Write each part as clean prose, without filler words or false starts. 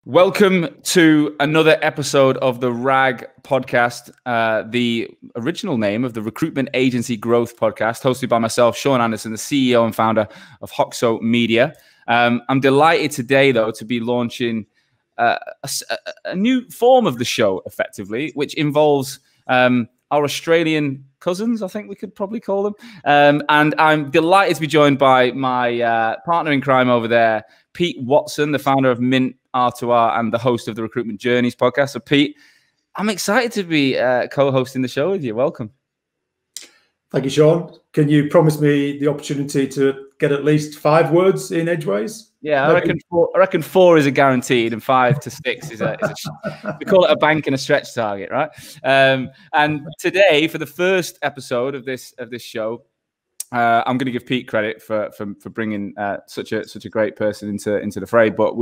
Welcome to another episode of the RAG podcast, the original name of the Recruitment Agency Growth Podcast, hosted by myself, Sean Anderson, the CEO and founder of Hoxo Media. I'm delighted today, though, to be launching a new form of the show, effectively, which involves our Australian cousins, I think we could probably call them. And I'm delighted to be joined by my partner in crime over there, Pete Watson, the founder of Mint R2R and the host of the Recruitment Journeys podcast. So, Pete, I'm excited to be co-hosting the show with you. Welcome. Thank you, Sean. Can you promise me the opportunity to get at least 5 words in edgeways? Yeah, I reckon 4 is a guaranteed, and 5 to 6 is we call it a bank and a stretch target, right? And today, for the first episode of this show, I'm going to give Pete credit for bringing such a great person into the fray. But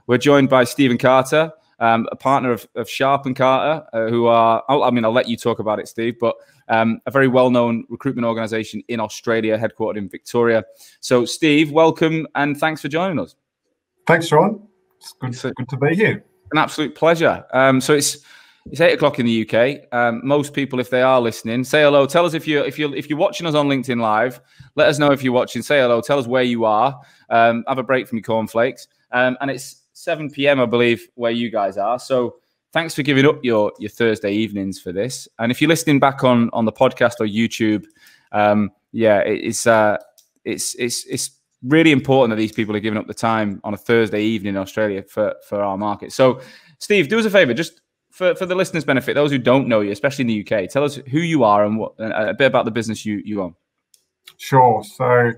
we're joined by Stephen Carter, a partner of Sharp and Carter, who are, I'll let you talk about it, Steve, but a very well-known recruitment organization in Australia, headquartered in Victoria. So, Steve, welcome and thanks for joining us. Thanks, Sean. It's good to be here. An absolute pleasure. So it's 8 o'clock in the UK. Most people, if they are listening, say hello. Tell us if you're watching us on LinkedIn Live. Let us know if you're watching. Say hello. Tell us where you are. Have a break from your cornflakes. And it's 7 p.m. I believe where you guys are. So thanks for giving up your Thursday evenings for this. And if you're listening back on the podcast or YouTube, it's really important that these people are giving up the time on a Thursday evening in Australia for our market. So, Steve, do us a favor, just for the listeners' benefit, those who don't know you, especially in the UK, tell us who you are and a bit about the business you own. Sure. So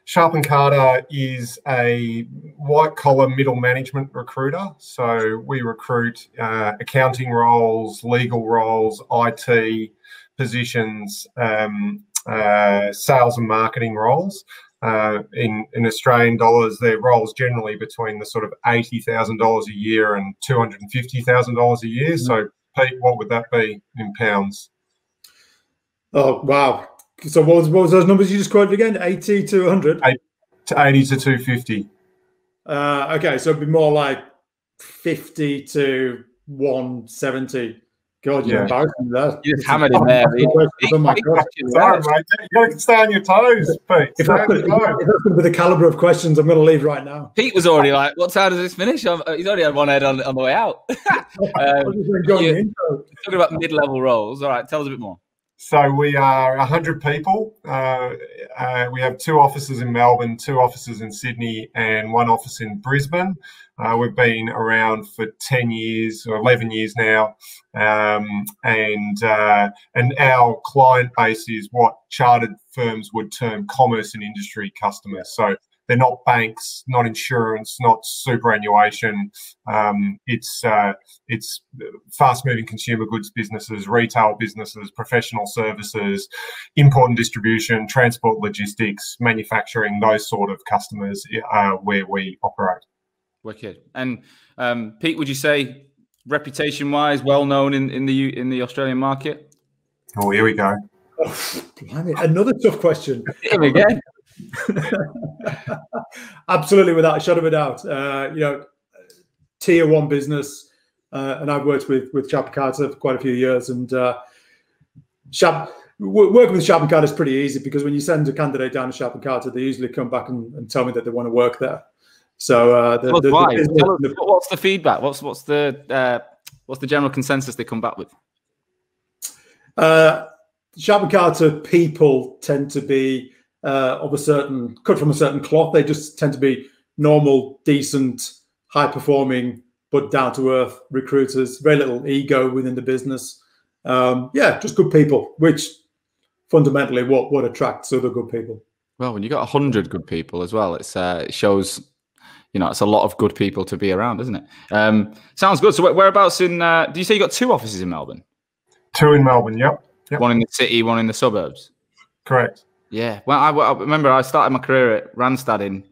Sharp and Carter is a white-collar middle management recruiter. So we recruit accounting roles, legal roles, IT positions, sales and marketing roles. In Australian dollars, their roles generally between the sort of $80,000 a year and $250,000 a year. So, Pete, what would that be in pounds? Oh, wow. So what was those numbers you just quoted again? 80 to 100? 80 to 250. Okay, so it'd be more like 50 to 170. God, you're embarrassing that. You just hammered in there. Oh my God. Sorry, mate. You got to stay on your toes, Pete. If that's going to be the caliber of questions, I'm going to leave right now. Pete was already like, what time does this finish? He's already had one head on the way out. Talking about mid-level roles. All right, tell us a bit more. So we are 100 people. We have 2 offices in Melbourne, 2 offices in Sydney, and 1 office in Brisbane. We've been around for 10 years or 11 years now, and our client base is what chartered firms would term commerce and industry customers. So they're not banks, not insurance, not superannuation. It's fast-moving consumer goods businesses, retail businesses, professional services, import and distribution, transport, logistics, manufacturing. Those sort of customers are where we operate. Wicked. And Pete, would you say reputation-wise, well-known in the Australian market? Oh, here we go. Oh, blimey. Another tough question. Here again. Absolutely, without a shadow of a doubt. Tier 1 business, and I've worked with Sharp and Carter for quite a few years. And working with Sharp and Carter is pretty easy because when you send a candidate down to Sharp and Carter, they usually come back and tell me that they want to work there. So what's the feedback? What's the general consensus they come back with? Sharp and Carter people tend to be of a certain cut from a certain cloth. They just tend to be normal, decent, high-performing, but down-to-earth recruiters. Very little ego within the business. Just good people, which fundamentally what attracts other good people. Well, when you got 100 good people as well, it shows. It's a lot of good people to be around, isn't it? Sounds good. So whereabouts in, do you say you got 2 offices in Melbourne? 2 in Melbourne, yep. One in the city, one in the suburbs? Correct. Yeah. Well, I remember I started my career at Randstad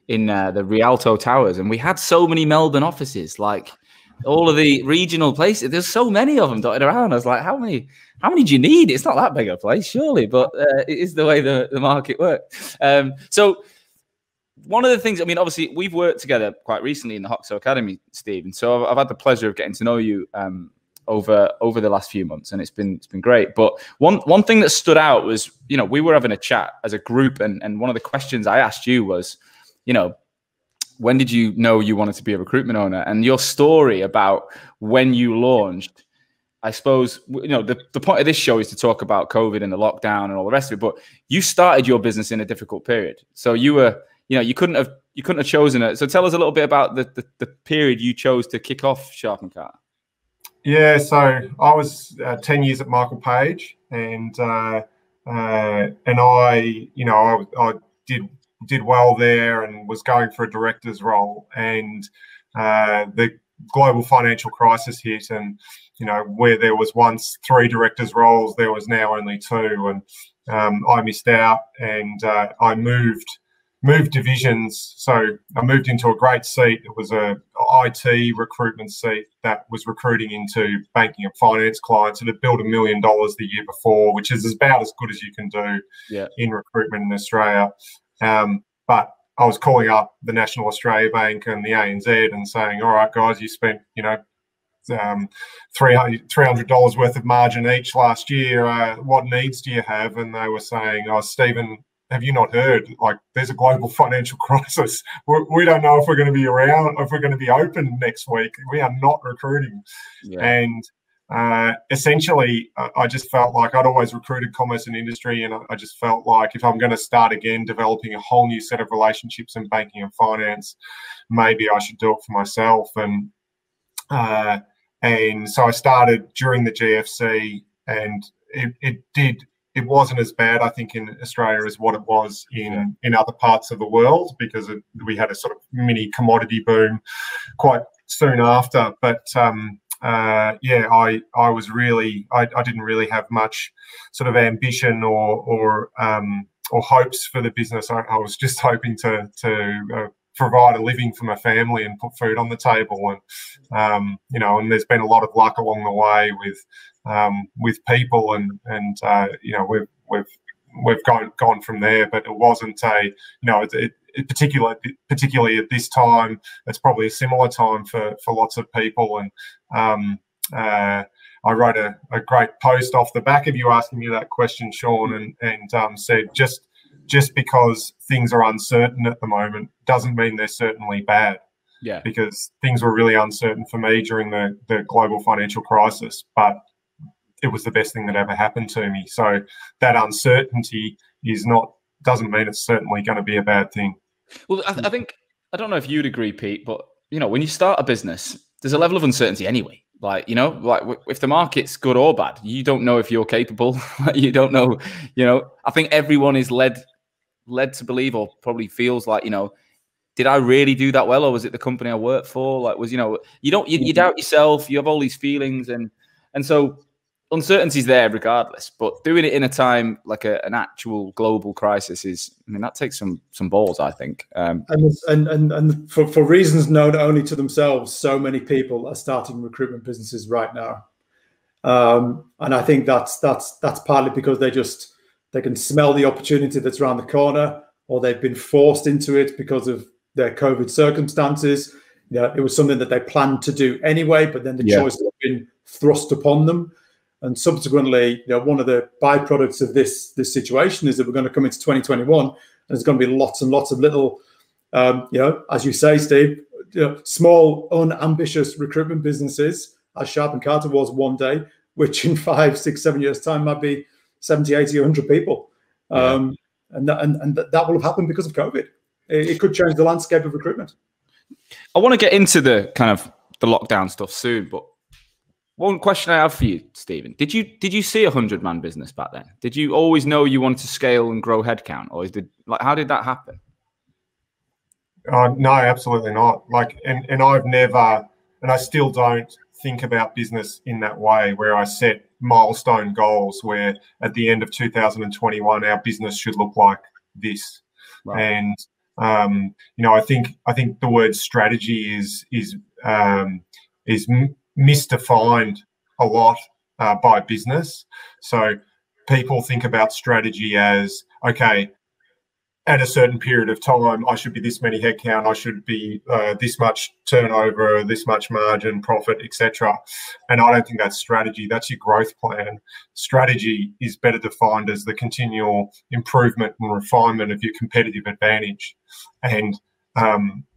in the Rialto Towers, and we had so many Melbourne offices, like all of the regional places. There's so many of them dotted around. I was like, how many do you need? It's not that big a place, surely, but it is the way the market works. So one of the things, I mean, obviously we've worked together quite recently in the Hoxo Academy, Steve, and so I've had the pleasure of getting to know you over the last few months, and it's been great. But one thing that stood out was, you know, we were having a chat as a group, and one of the questions I asked you was, you know, when did you know you wanted to be a recruitment owner? And your story about when you launched, I suppose, you know, the point of this show is to talk about COVID and the lockdown and all the rest of it. But you started your business in a difficult period, so you were, you know, you couldn't have chosen it. So tell us a little bit about the period you chose to kick off Sharp and Carter. Yeah, so I was 10 years at Michael Page, and I, you know, I did well there and was going for a director's role, and the global financial crisis hit, and you know, where there was once 3 directors' roles, there was now only 2, and I missed out, and I moved divisions. So I moved into a great seat. It was a IT recruitment seat that was recruiting into banking and finance clients. It had built $1 million the year before, which is about as good as you can do in recruitment in Australia. But I was calling up the National Australia Bank and the ANZ and saying, all right, guys, you spent, you know, $300 worth of margin each last year. What needs do you have? And they were saying, oh, Stephen, have you not heard? Like, there's a global financial crisis. We don't know if we're going to be around, if we're going to be open next week. We are not recruiting. And essentially, I just felt like I'd always recruited commerce and industry, and I just felt like if I'm going to start again developing a whole new set of relationships in banking and finance, maybe I should do it for myself. And so I started during the GFC, and it wasn't as bad, I think, in Australia as what it was in other parts of the world, because we had a sort of mini commodity boom quite soon after. But yeah, I was really, I didn't really have much sort of ambition or hopes for the business. I was just hoping to provide a living for my family and put food on the table. And you know, and there's been a lot of luck along the way with people, and you know, we've gone from there. But it wasn't a, you know, particularly at this time, it's probably a similar time for lots of people. And I wrote a great post off the back of you asking me that question, Sean, and said just because things are uncertain at the moment doesn't mean they're certainly bad. Yeah. Because things were really uncertain for me during the global financial crisis, but it was the best thing that ever happened to me. So that uncertainty doesn't mean it's certainly going to be a bad thing. Well, I think, I don't know if you'd agree, Pete, but you know, when you start a business, there's a level of uncertainty anyway. Like, you know, like if the market's good or bad, you don't know if you're capable. You don't know, you know. I think everyone is led to believe, or probably feels like, you know, did I really do that well, or was it the company I worked for? Like, was, you know, you doubt yourself, you have all these feelings, and so uncertainty's there regardless. But doing it in a time like an actual global crisis is, I mean, that takes some balls, I think. And for reasons known only to themselves, so many people are starting recruitment businesses right now, and I think that's partly because they can smell the opportunity that's around the corner, or they've been forced into it because of their COVID circumstances. You know, it was something that they planned to do anyway, but then the choice has been thrust upon them. And subsequently, you know, one of the byproducts of this situation is that we're going to come into 2021, and there's going to be lots and lots of little, you know, as you say, Steve, you know, small, unambitious recruitment businesses, as Sharp and Carter was one day, which in 5, 6, 7 years' time might be 70, 80, 100 people. And that will have happened because of COVID. It could change the landscape of recruitment. I want to get into the kind of the lockdown stuff soon, but one question I have for you, Stephen, did you see 100-man business back then? Did you always know you wanted to scale and grow headcount, or how did that happen? No, absolutely not. Like, and I've never, and I still don't think about business in that way, where I set milestone goals where at the end of 2021 our business should look like this. Right. And you know, I think the word strategy is misdefined a lot by business. So people think about strategy as, okay, at a certain period of time, I should be this many headcount, I should be this much turnover, this much margin, profit, etc. And I don't think that's strategy. That's your growth plan. Strategy is better defined as the continual improvement and refinement of your competitive advantage. And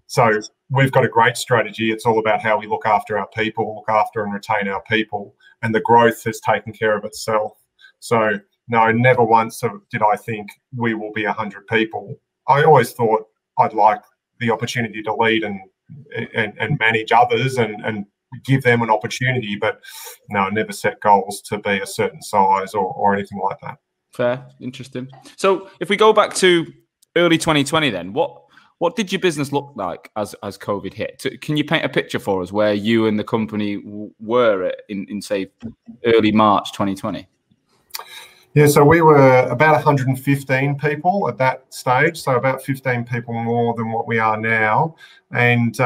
so we've got a great strategy. It's all about how we look after our people, look after and retain our people, and the growth has taken care of itself. So no, never once did I think we will be 100 people. I always thought I'd like the opportunity to lead and manage others and give them an opportunity, but no, I never set goals to be a certain size or anything like that. Fair, interesting. So if we go back to early 2020 then, what did your business look like as COVID hit? Can you paint a picture for us where you and the company were in say, early March 2020? Yeah, so we were about 115 people at that stage, so about 15 people more than what we are now, and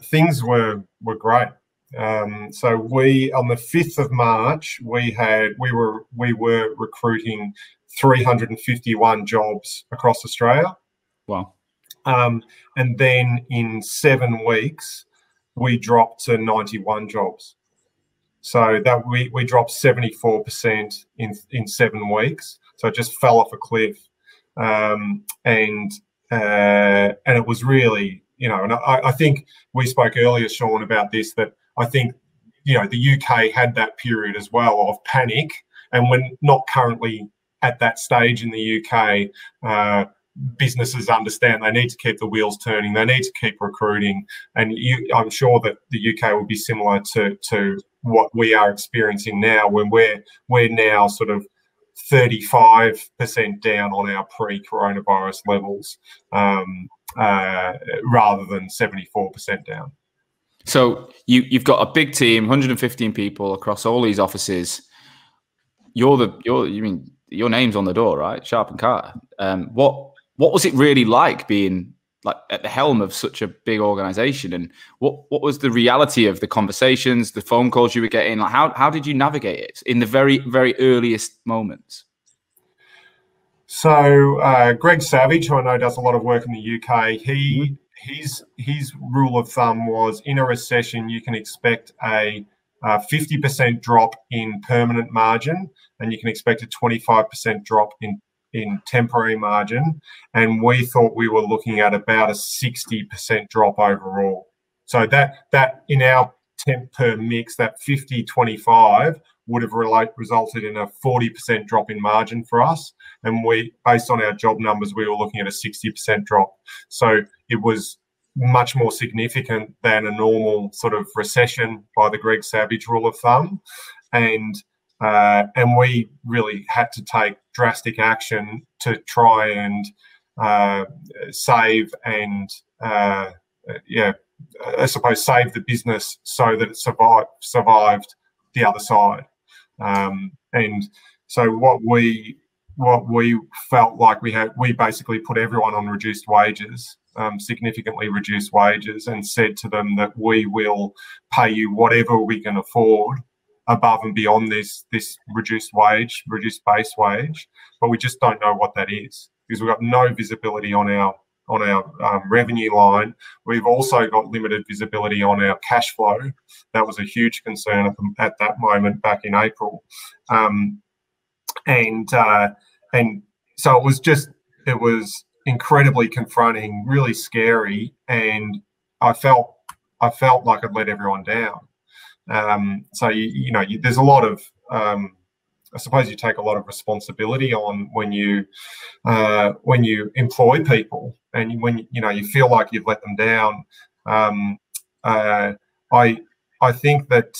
things were great. So we, on the 5th of March, we were recruiting 351 jobs across Australia. Wow. And then in 7 weeks, we dropped to 91 jobs. So that we dropped 74% in 7 weeks. So it just fell off a cliff, and it was really, you know. And I think we spoke earlier, Sean, about this. That I think, you know, the UK had that period as well of panic, and we're not currently at that stage in the UK. Businesses understand they need to keep the wheels turning, they need to keep recruiting, and I'm sure that the UK will be similar to what we are experiencing now, when we're now sort of 35% down on our pre-coronavirus levels, rather than 74% down. So you've got a big team, 115 people across all these offices. Your name's on the door, right? Sharp and Carter. What was it really like being like at the helm of such a big organization, and what was the reality of the conversations, the phone calls you were getting? Like how did you navigate it in the very, very earliest moments? So Greg Savage, who I know does a lot of work in the UK, his rule of thumb was, in a recession you can expect a 50% drop in permanent margin, and you can expect a 25% drop in temporary margin, and we thought we were looking at about a 60% drop overall. So that in our temp per mix, that 50-25 would have resulted in a 40% drop in margin for us, and we, based on our job numbers, we were looking at a 60% drop. So it was much more significant than a normal sort of recession by the Greg Savage rule of thumb, and we really had to take drastic action to try and save and, I suppose, save the business so that it survived the other side. And so what we felt like we basically put everyone on reduced wages, significantly reduced wages, and said to them that we will pay you whatever we can afford above and beyond this reduced base wage, but we just don't know what that is, because we've got no visibility on our revenue line. We've also got limited visibility on our cash flow. That was a huge concern at that moment back in April, and so it was incredibly confronting, really scary, and I felt like I'd let everyone down. So there's a lot of I suppose you take a lot of responsibility on when you employ people, and when you feel like you've let them down. I think that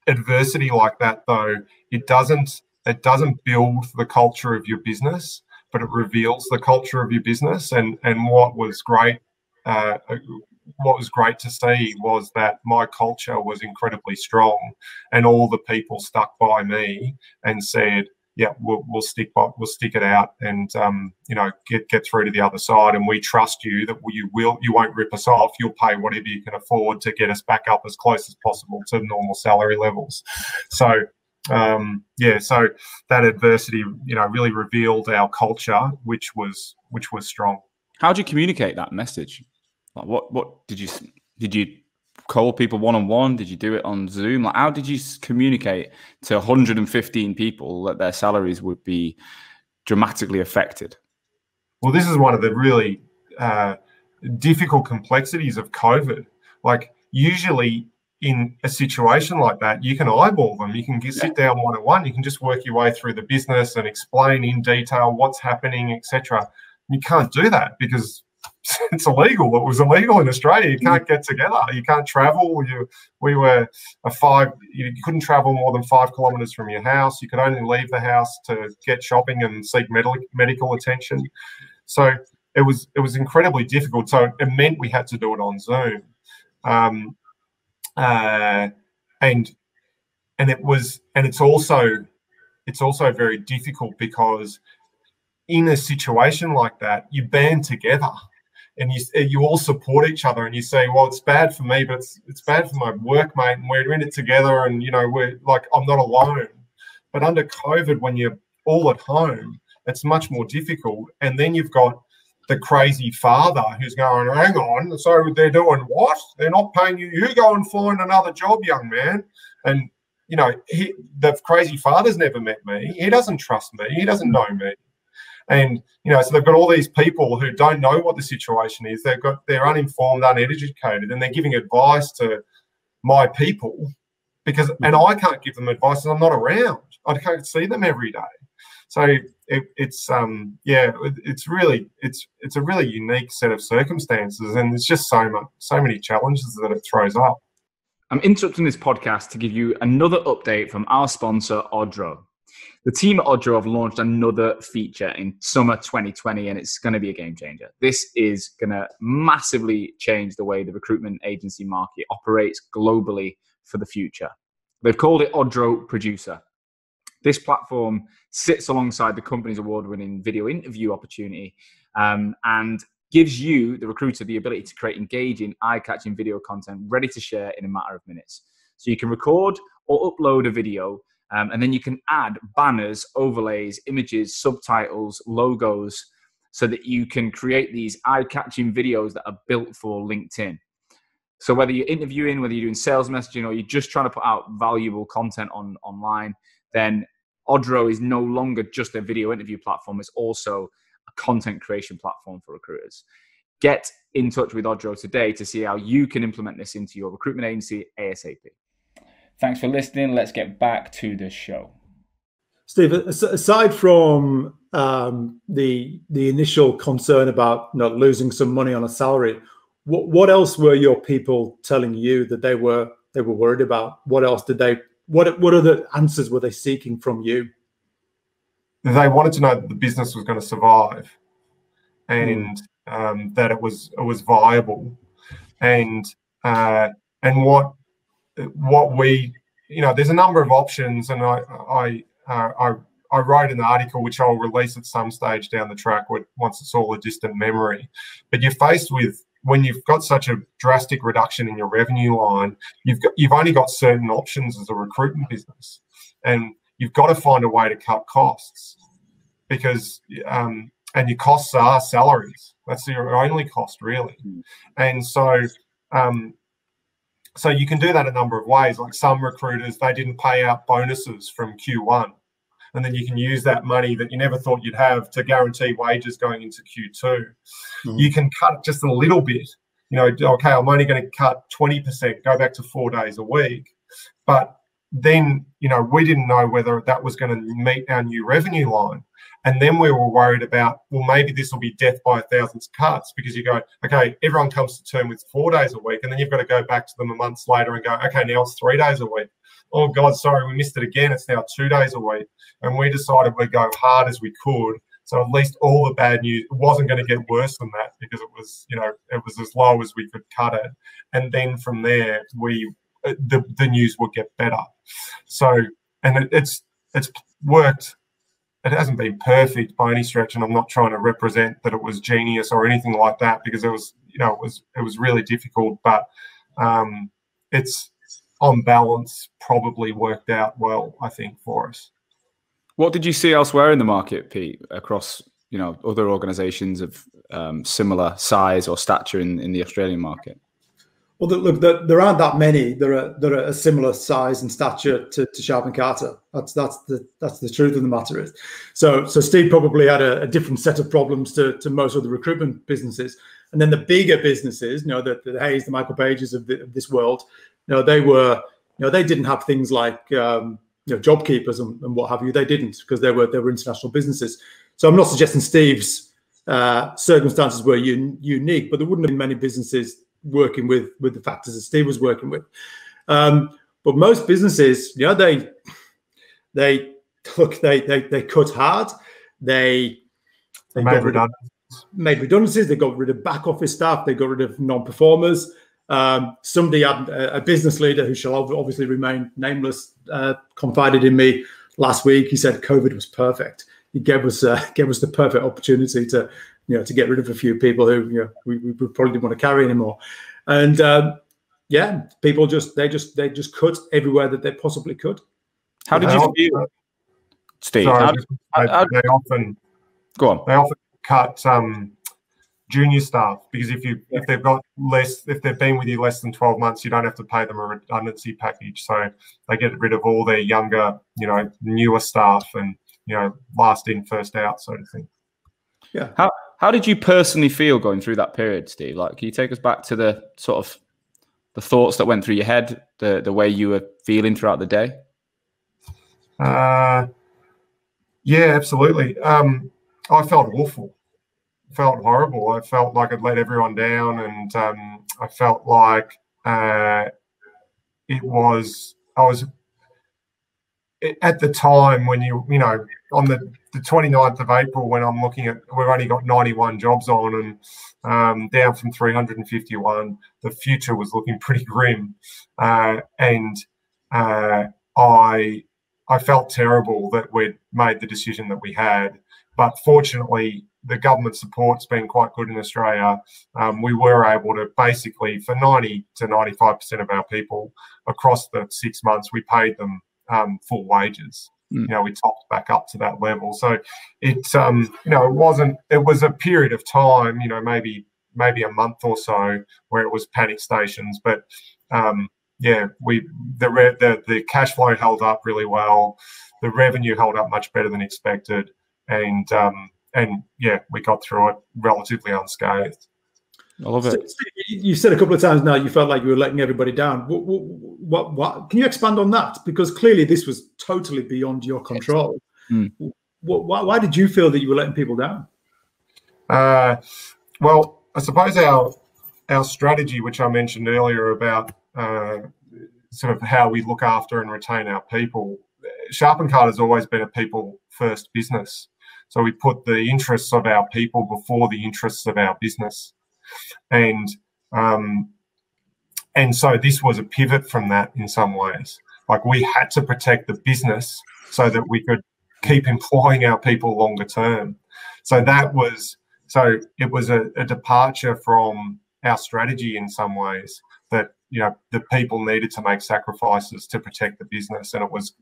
adversity like that, though, it doesn't build the culture of your business, but it reveals the culture of your business. And what was great to see was that my culture was incredibly strong, and all the people stuck by me and said, "Yeah, we'll stick it out, and get through to the other side. And we trust you that you won't rip us off. You'll pay whatever you can afford to get us back up as close as possible to normal salary levels." So Yeah, so that adversity, really revealed our culture, which was strong. How do you communicate that message? Like what did you call people one-on-one? Did you do it on Zoom? Like, how did you communicate to 115 people that their salaries would be dramatically affected? Well, this is one of the really difficult complexities of COVID. Like, usually in a situation like that, you can eyeball them. You can sit down one-on-one. You can just work your way through the business and explain in detail what's happening, etc. You can't do that because it's illegal. It was illegal in Australia. You can't get together. You can't travel. You couldn't travel more than 5 kilometres from your house. You could only leave the house to get shopping and seek medical attention. So it was incredibly difficult. So it meant we had to do it on Zoom. It's also very difficult because in a situation like that, you band together and you all support each other, and you say, well, it's bad for me, but it's bad for my workmate, and we're in it together, and we're like, I'm not alone. But under COVID, when you're all at home, it's much more difficult. And then you've got the crazy father who's going, hang on, so they're doing what? They're not paying you. You go and find another job, young man. And, the crazy father's never met me. He doesn't trust me. He doesn't know me. And, so they've got all these people who don't know what the situation is. They're uninformed, uneducated, and they're giving advice to my people and I can't give them advice because I'm not around. I can't see them every day. So it's a really unique set of circumstances, and there's just so many challenges that it throws up. I'm interrupting this podcast to give you another update from our sponsor, Odro. The team at Odro have launched another feature in summer 2020, and it's going to be a game changer. This is going to massively change the way the recruitment agency market operates globally for the future. They've called it Odro Producer. This platform sits alongside the company's award-winning video interview opportunity and gives you, the recruiter, the ability to create engaging, eye-catching video content ready to share in a matter of minutes. So you can record or upload a video, and then you can add banners, overlays, images, subtitles, logos, so that you can create these eye-catching videos that are built for LinkedIn. So whether you're interviewing, whether you're doing sales messaging, or you're just trying to put out valuable content online, then Odro is no longer just a video interview platform. It's also a content creation platform for recruiters. Get in touch with Odro today to see how you can implement this into your recruitment agency ASAP. Thanks for listening. Let's get back to the show. Steve, aside from the initial concern about losing some money on a salary, what else were your people telling you that they were worried about? What else did they? What other answers were they seeking from you? They wanted to know that the business was going to survive, and that it was viable, and what we, there's a number of options, and I wrote an article which I'll release at some stage down the track once it's all a distant memory. But you're faced with, when you've got such a drastic reduction in your revenue line, you've only got certain options as a recruitment business, and you've got to find a way to cut costs, because and your costs are salaries. That's your only cost, really. And so you can do that a number of ways. Like some recruiters, they didn't pay out bonuses from Q1. And then you can use that money that you never thought you'd have to guarantee wages going into Q2. You can cut just a little bit. Okay, I'm only going to cut 20%, go back to 4 days a week. But then, we didn't know whether that was going to meet our new revenue line. And then we were worried about, well, maybe this will be death by 1,000 cuts, because you go, okay, everyone comes to term with 4 days a week, and then you've got to go back to them a month later and go, okay, now it's 3 days a week. Oh, God, sorry, we missed it again. It's now 2 days a week. And we decided we'd go hard as we could. So at least all the bad news wasn't going to get worse than that, because it was, it was as low as we could cut it. And then from there, the news would get better. So, and it's worked. It hasn't been perfect by any stretch, and I'm not trying to represent that it was genius or anything like that, because it was, it was really difficult. But on balance, probably worked out well, I think, for us. What did you see elsewhere in the market, Pete, across other organisations of similar size or stature in the Australian market? Well, look, there aren't that many. There are a similar size and stature to Sharp and Carter. That's the truth of the matter is. So Steve probably had a different set of problems to most of the recruitment businesses, and then the bigger businesses, the Hayes, the Michael Pages of this world, they didn't have things like job keepers and what have you. They didn't, because they were international businesses. So I'm not suggesting Steve's circumstances were unique, but there wouldn't have been many businesses working with the factors that Steve was working with. But most businesses, they cut hard. They made redundancies. They got rid of back office staff. They got rid of non-performers. Somebody had a business leader who shall obviously remain nameless confided in me last week. He said COVID was perfect. He gave us the perfect opportunity to get rid of a few people who we probably didn't want to carry anymore. And people just cut everywhere that they possibly could. How did you feel, Steve? Sorry, they often go on. They often cut junior staff, because if they've been with you less than 12 months, you don't have to pay them a redundancy package. So they get rid of all their younger, newer staff and last in, first out sort of thing. Yeah. How did you personally feel going through that period, Steve? Like, can you take us back to the sort of the thoughts that went through your head, the way you were feeling throughout the day? Yeah, absolutely. I felt awful. Felt horrible. I felt like I'd let everyone down, and I felt like I was at the time when on the 29th of April, when I'm looking at, we've only got 91 jobs on and down from 351, the future was looking pretty grim. And I felt terrible that we'd made the decision that we had. But fortunately, the government support's been quite good in Australia. We were able to basically, for 90 to 95% of our people across the 6 months, we paid them full wages. We topped back up to that level. So it was a period of time, maybe a month or so where it was panic stations. But the cash flow held up really well. The revenue held up much better than expected. And we got through it relatively unscathed. I love it. You said a couple of times now you felt like you were letting everybody down. What can you expand on that? Because clearly this was totally beyond your control. Why did you feel that you were letting people down? Well, I suppose our strategy, which I mentioned earlier about sort of how we look after and retain our people, Sharp and Carter has always been a people-first business. So we put the interests of our people before the interests of our business. And so this was a pivot from that in some ways. Like, we had to protect the business so that we could keep employing our people longer term. So it was a departure from our strategy in some ways, that the people needed to make sacrifices to protect the business, and it was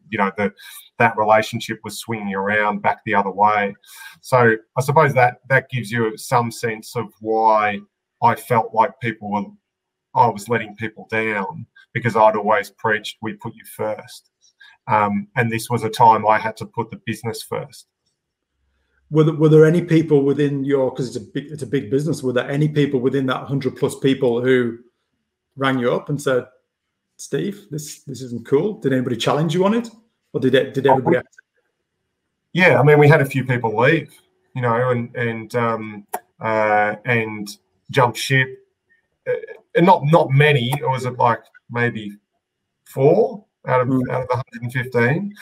that relationship was swinging around back the other way. So I suppose that gives you some sense of why I felt like I was letting people down, because I'd always preached we put you first, and this was a time I had to put the business first. Were there any people within your, because it's a big business, were there any people within that 100+ people who rang you up and said, Steve, this isn't cool? Did anybody challenge you on it, or did everybody? Yeah, I mean, we had a few people leave, and jump ship, and not many. It was like maybe 4 out of the 115.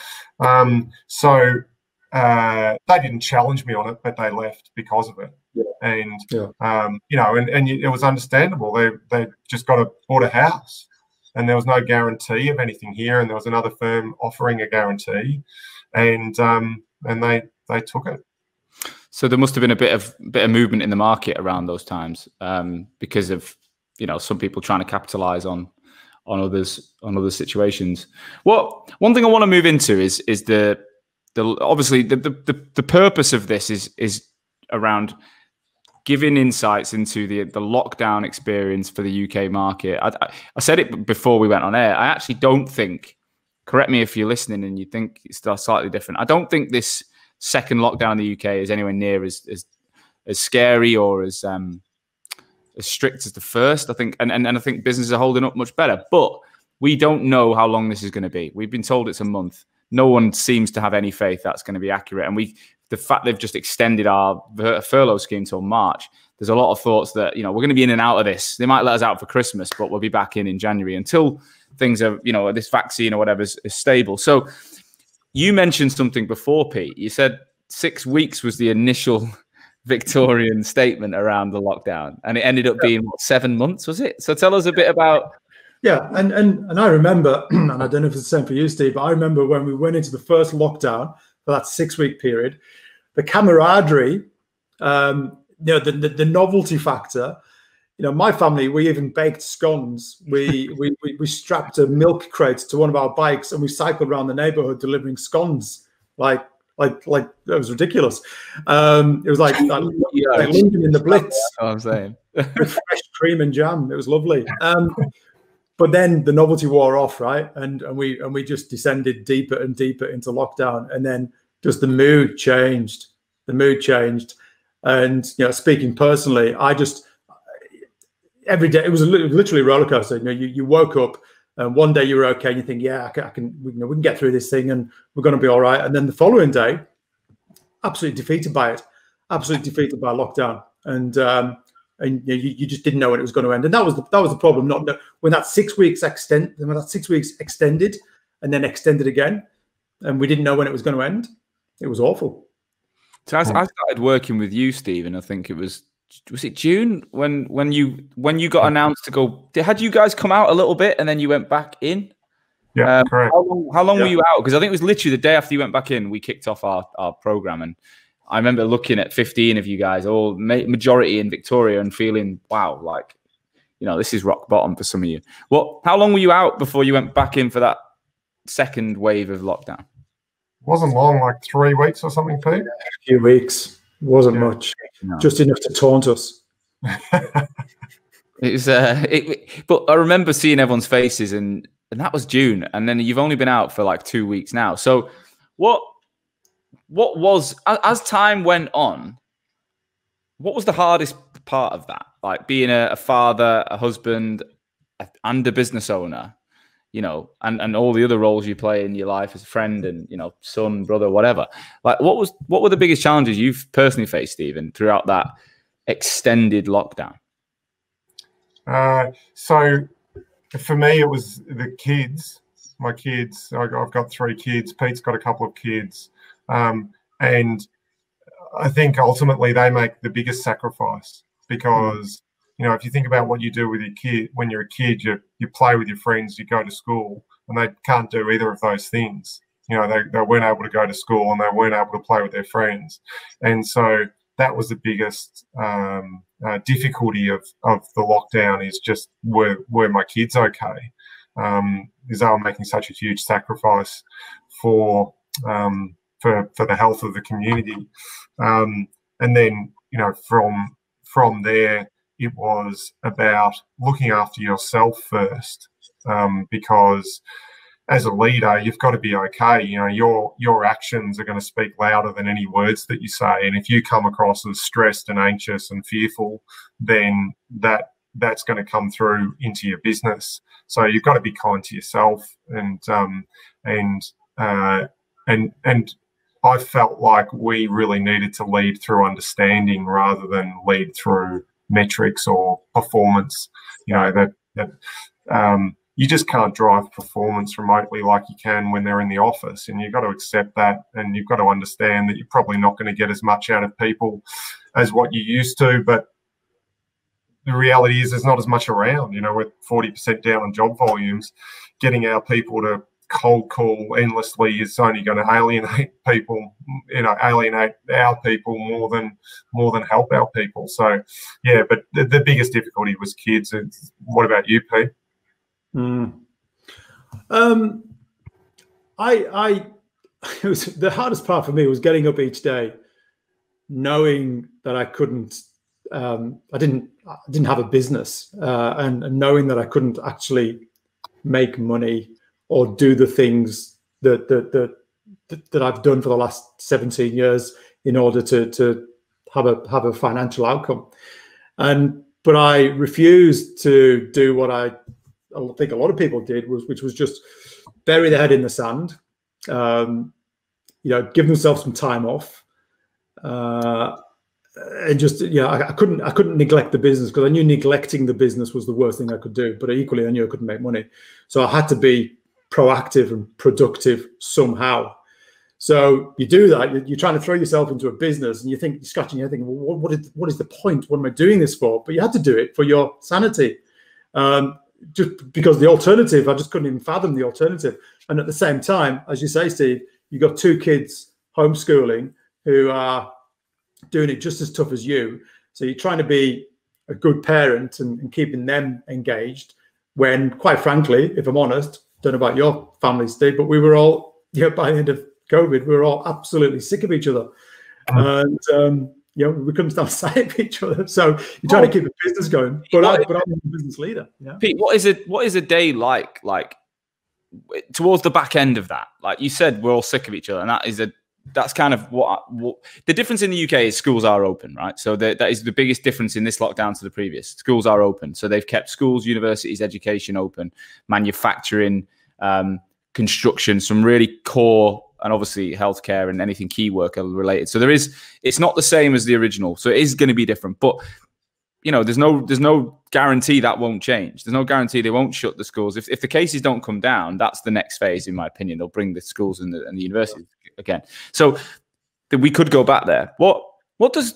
They didn't challenge me on it, but they left because of it. Yeah. And it was understandable. They just bought a house, and there was no guarantee of anything here, and there was another firm offering a guarantee, and they took it. So there must have been a bit of movement in the market around those times, because of some people trying to capitalize on on other situations. One thing I want to move into is the obviously the purpose of this is around giving insights into the lockdown experience for the UK market. I said it before we went on air. I actually don't think, correct me if you're listening and you think it's slightly different, I don't think this second lockdown in the UK is anywhere near as scary or as strict as the first. I think, and I think businesses are holding up much better. But we don't know how long this is going to be. We've been told it's a month. No one seems to have any faith that's going to be accurate. And the fact they've just extended our furlough scheme till March, there's a lot of thoughts that, we're going to be in and out of this. They might let us out for Christmas, but we'll be back in January until things are, this vaccine or whatever is stable. So you mentioned something before, Pete. You said 6 weeks was the initial Victorian statement around the lockdown, and it ended up being 7 months, was it? So tell us a bit about. Yeah, and I remember, and I don't know if it's the same for you, Steve, but I remember when we went into the first lockdown for that 6 week period, the camaraderie, the novelty factor. My family, we even baked scones. We strapped a milk crate to one of our bikes and we cycled around the neighborhood delivering scones. Like that was ridiculous. It was like London in the Blitz. That's what I'm saying. With fresh cream and jam. It was lovely. But then the novelty wore off, right? And we just descended deeper and deeper into lockdown. And then just the mood changed. And speaking personally, every day it was literally a roller coaster. You woke up and one day you were okay and you think, yeah, we can get through this thing and we're going to be all right. And then the following day, absolutely defeated by lockdown. And you just didn't know when it was going to end. And that was the problem. Not when that 6 weeks extended and then extended again, and we didn't know when it was going to end. It was awful. So I started working with you, Steve, and I think it was it June when you got announced to go? Had you guys come out a little bit and then you went back in? Yeah, correct. How long were you out? Because I think it was literally the day after you went back in, we kicked off our program, and I remember looking at 15 of you guys, all majority in Victoria, and feeling, wow, this is rock bottom for some of you. How long were you out before you went back in for that second wave of lockdown? Wasn't long, like 3 weeks or something, Pete. A few weeks. Wasn't much. No. Just enough to taunt us. It was, but I remember seeing everyone's faces, and that was June, and then you've only been out for like 2 weeks now. So, what was, as time went on, what was the hardest part of that? Like being a father, a husband, and a business owner, and all the other roles you play in your life as a friend and, son, brother, whatever. Like, what were the biggest challenges you've personally faced, Stephen, throughout that extended lockdown? So for me, it was the kids, my kids. I've got 3 kids. Pete's got a couple of kids. And I think ultimately they make the biggest sacrifice because, if you think about what you do with your kid, when you're a kid, you play with your friends, you go to school, and they can't do either of those things. They weren't able to go to school and they weren't able to play with their friends. And so that was the biggest difficulty of the lockdown, is just were my kids okay? Because they were making such a huge sacrifice for the health of the community. And then, from there, it was about looking after yourself first, because as a leader, you've got to be okay. Your actions are going to speak louder than any words that you say. And if you come across as stressed and anxious and fearful, then that's going to come through into your business. So you've got to be kind to yourself. And I felt like we really needed to lead through understanding rather than lead through metrics or performance. You just can't drive performance remotely like you can when they're in the office, and you've got to accept that, and you've got to understand that you're probably not going to get as much out of people as what you used to. But the reality is there's not as much around. With 40% down on job volumes, getting our people to cold call endlessly is only going to alienate people, alienate our people more than help our people. So, yeah, but the biggest difficulty was kids. What about you, Pete? Mm. It was the hardest part for me was getting up each day, knowing that I couldn't, I didn't have a business, and knowing that I couldn't actually make money or do the things that I've done for the last 17 years in order to have a financial outcome. But I refused to do what I think a lot of people did, which was just bury their head in the sand, give themselves some time off, and just I couldn't neglect the business, because I knew neglecting the business was the worst thing I could do. But equally, I knew I couldn't make money, so I had to be proactive and productive somehow. So you do that. You're trying to throw yourself into a business, and you're scratching your head, thinking, well, what is the point? What am I doing this for? But you had to do it for your sanity, just because the alternative, I just couldn't even fathom the alternative. And at the same time, as you say, Steve, you've got 2 kids homeschooling who are doing it just as tough as you. So you're trying to be a good parent and keeping them engaged, when, quite frankly, if I'm honest, don't know about your family, Steve, but we were all, by the end of COVID, we were all absolutely sick of each other. And, we couldn't stand sight of each other. So you're trying to keep a business going. But I'm a business leader. Yeah. Pete, what is a day like towards the back end of that? Like you said, we're all sick of each other. And that's kind of what the difference in the UK is. Schools are open, right? So that is the biggest difference in this lockdown to the previous. Schools are open. So they've kept schools, universities, education open, manufacturing, construction, some really core, and obviously healthcare and anything key worker related. So it's not the same as the original. So it is going to be different. But there's no guarantee that won't change. There's no guarantee they won't shut the schools. If the cases don't come down, that's the next phase, in my opinion. They'll bring the schools and the universities again. So we could go back there. What does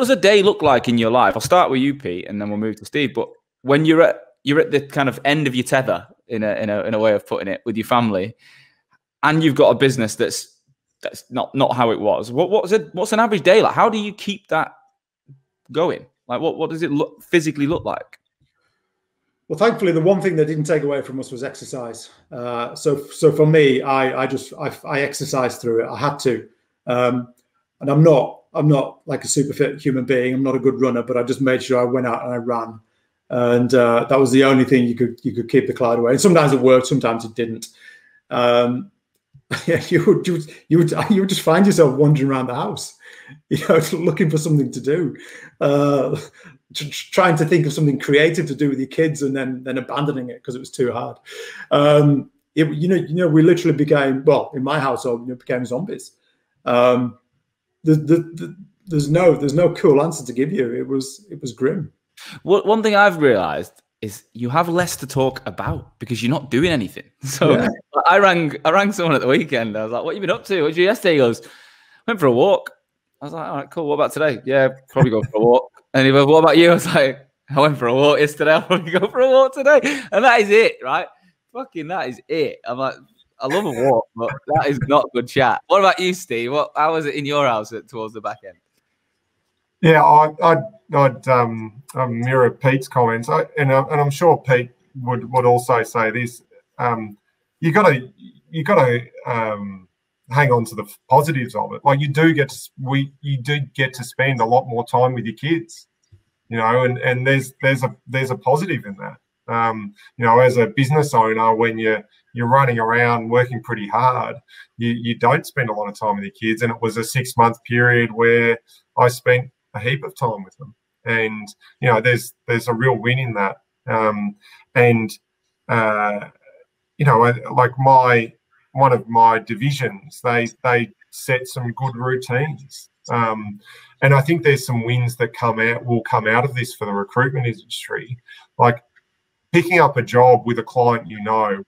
a day look like in your life? I'll start with you, Pete, and then we'll move to Steve. But when you're at the kind of end of your tether, in a way of putting it, with your family, and you've got a business that's not how it was. What's an average day like? How do you keep that going? Like what does it physically look like? Well, thankfully, the one thing they didn't take away from us was exercise. So for me, I exercised through it. I had to, and I'm not like a super fit human being. I'm not a good runner, but I just made sure I went out and I ran, and that was the only thing you could keep the cloud away. And sometimes it worked, sometimes it didn't. You would just find yourself wandering around the house, looking for something to do, trying to think of something creative to do with your kids, and then abandoning it because it was too hard. We literally became, well, in my household, became zombies. There's no cool answer to give you. It was grim. Well, one thing I've realized is you have less to talk about because you're not doing anything. So yeah. I rang someone at the weekend. I was like, what have you been up to? What did you do yesterday? He goes, went for a walk. I was like, all right, cool. What about today? Yeah, probably go for a walk. And he goes, what about you? I was like, I went for a walk yesterday. I'll probably go for a walk today. And that is it, right? Fucking that is it. I'm like, I love a walk, but that is not good chat. What about you, Steve? How was it in your house towards the back end? Yeah, I'd mirror Pete's comments, and I'm sure Pete would also say this. You got to hang on to the positives of it. Like you do get to spend a lot more time with your kids, and there's a positive in that. As a business owner, when you're running around working pretty hard, you don't spend a lot of time with your kids. And it was a 6-month period where I spent a heap of time with them, and there's a real win in that. Like one of my divisions, they set some good routines, and I think there's some wins that will come out of this for the recruitment industry. Like picking up a job with a client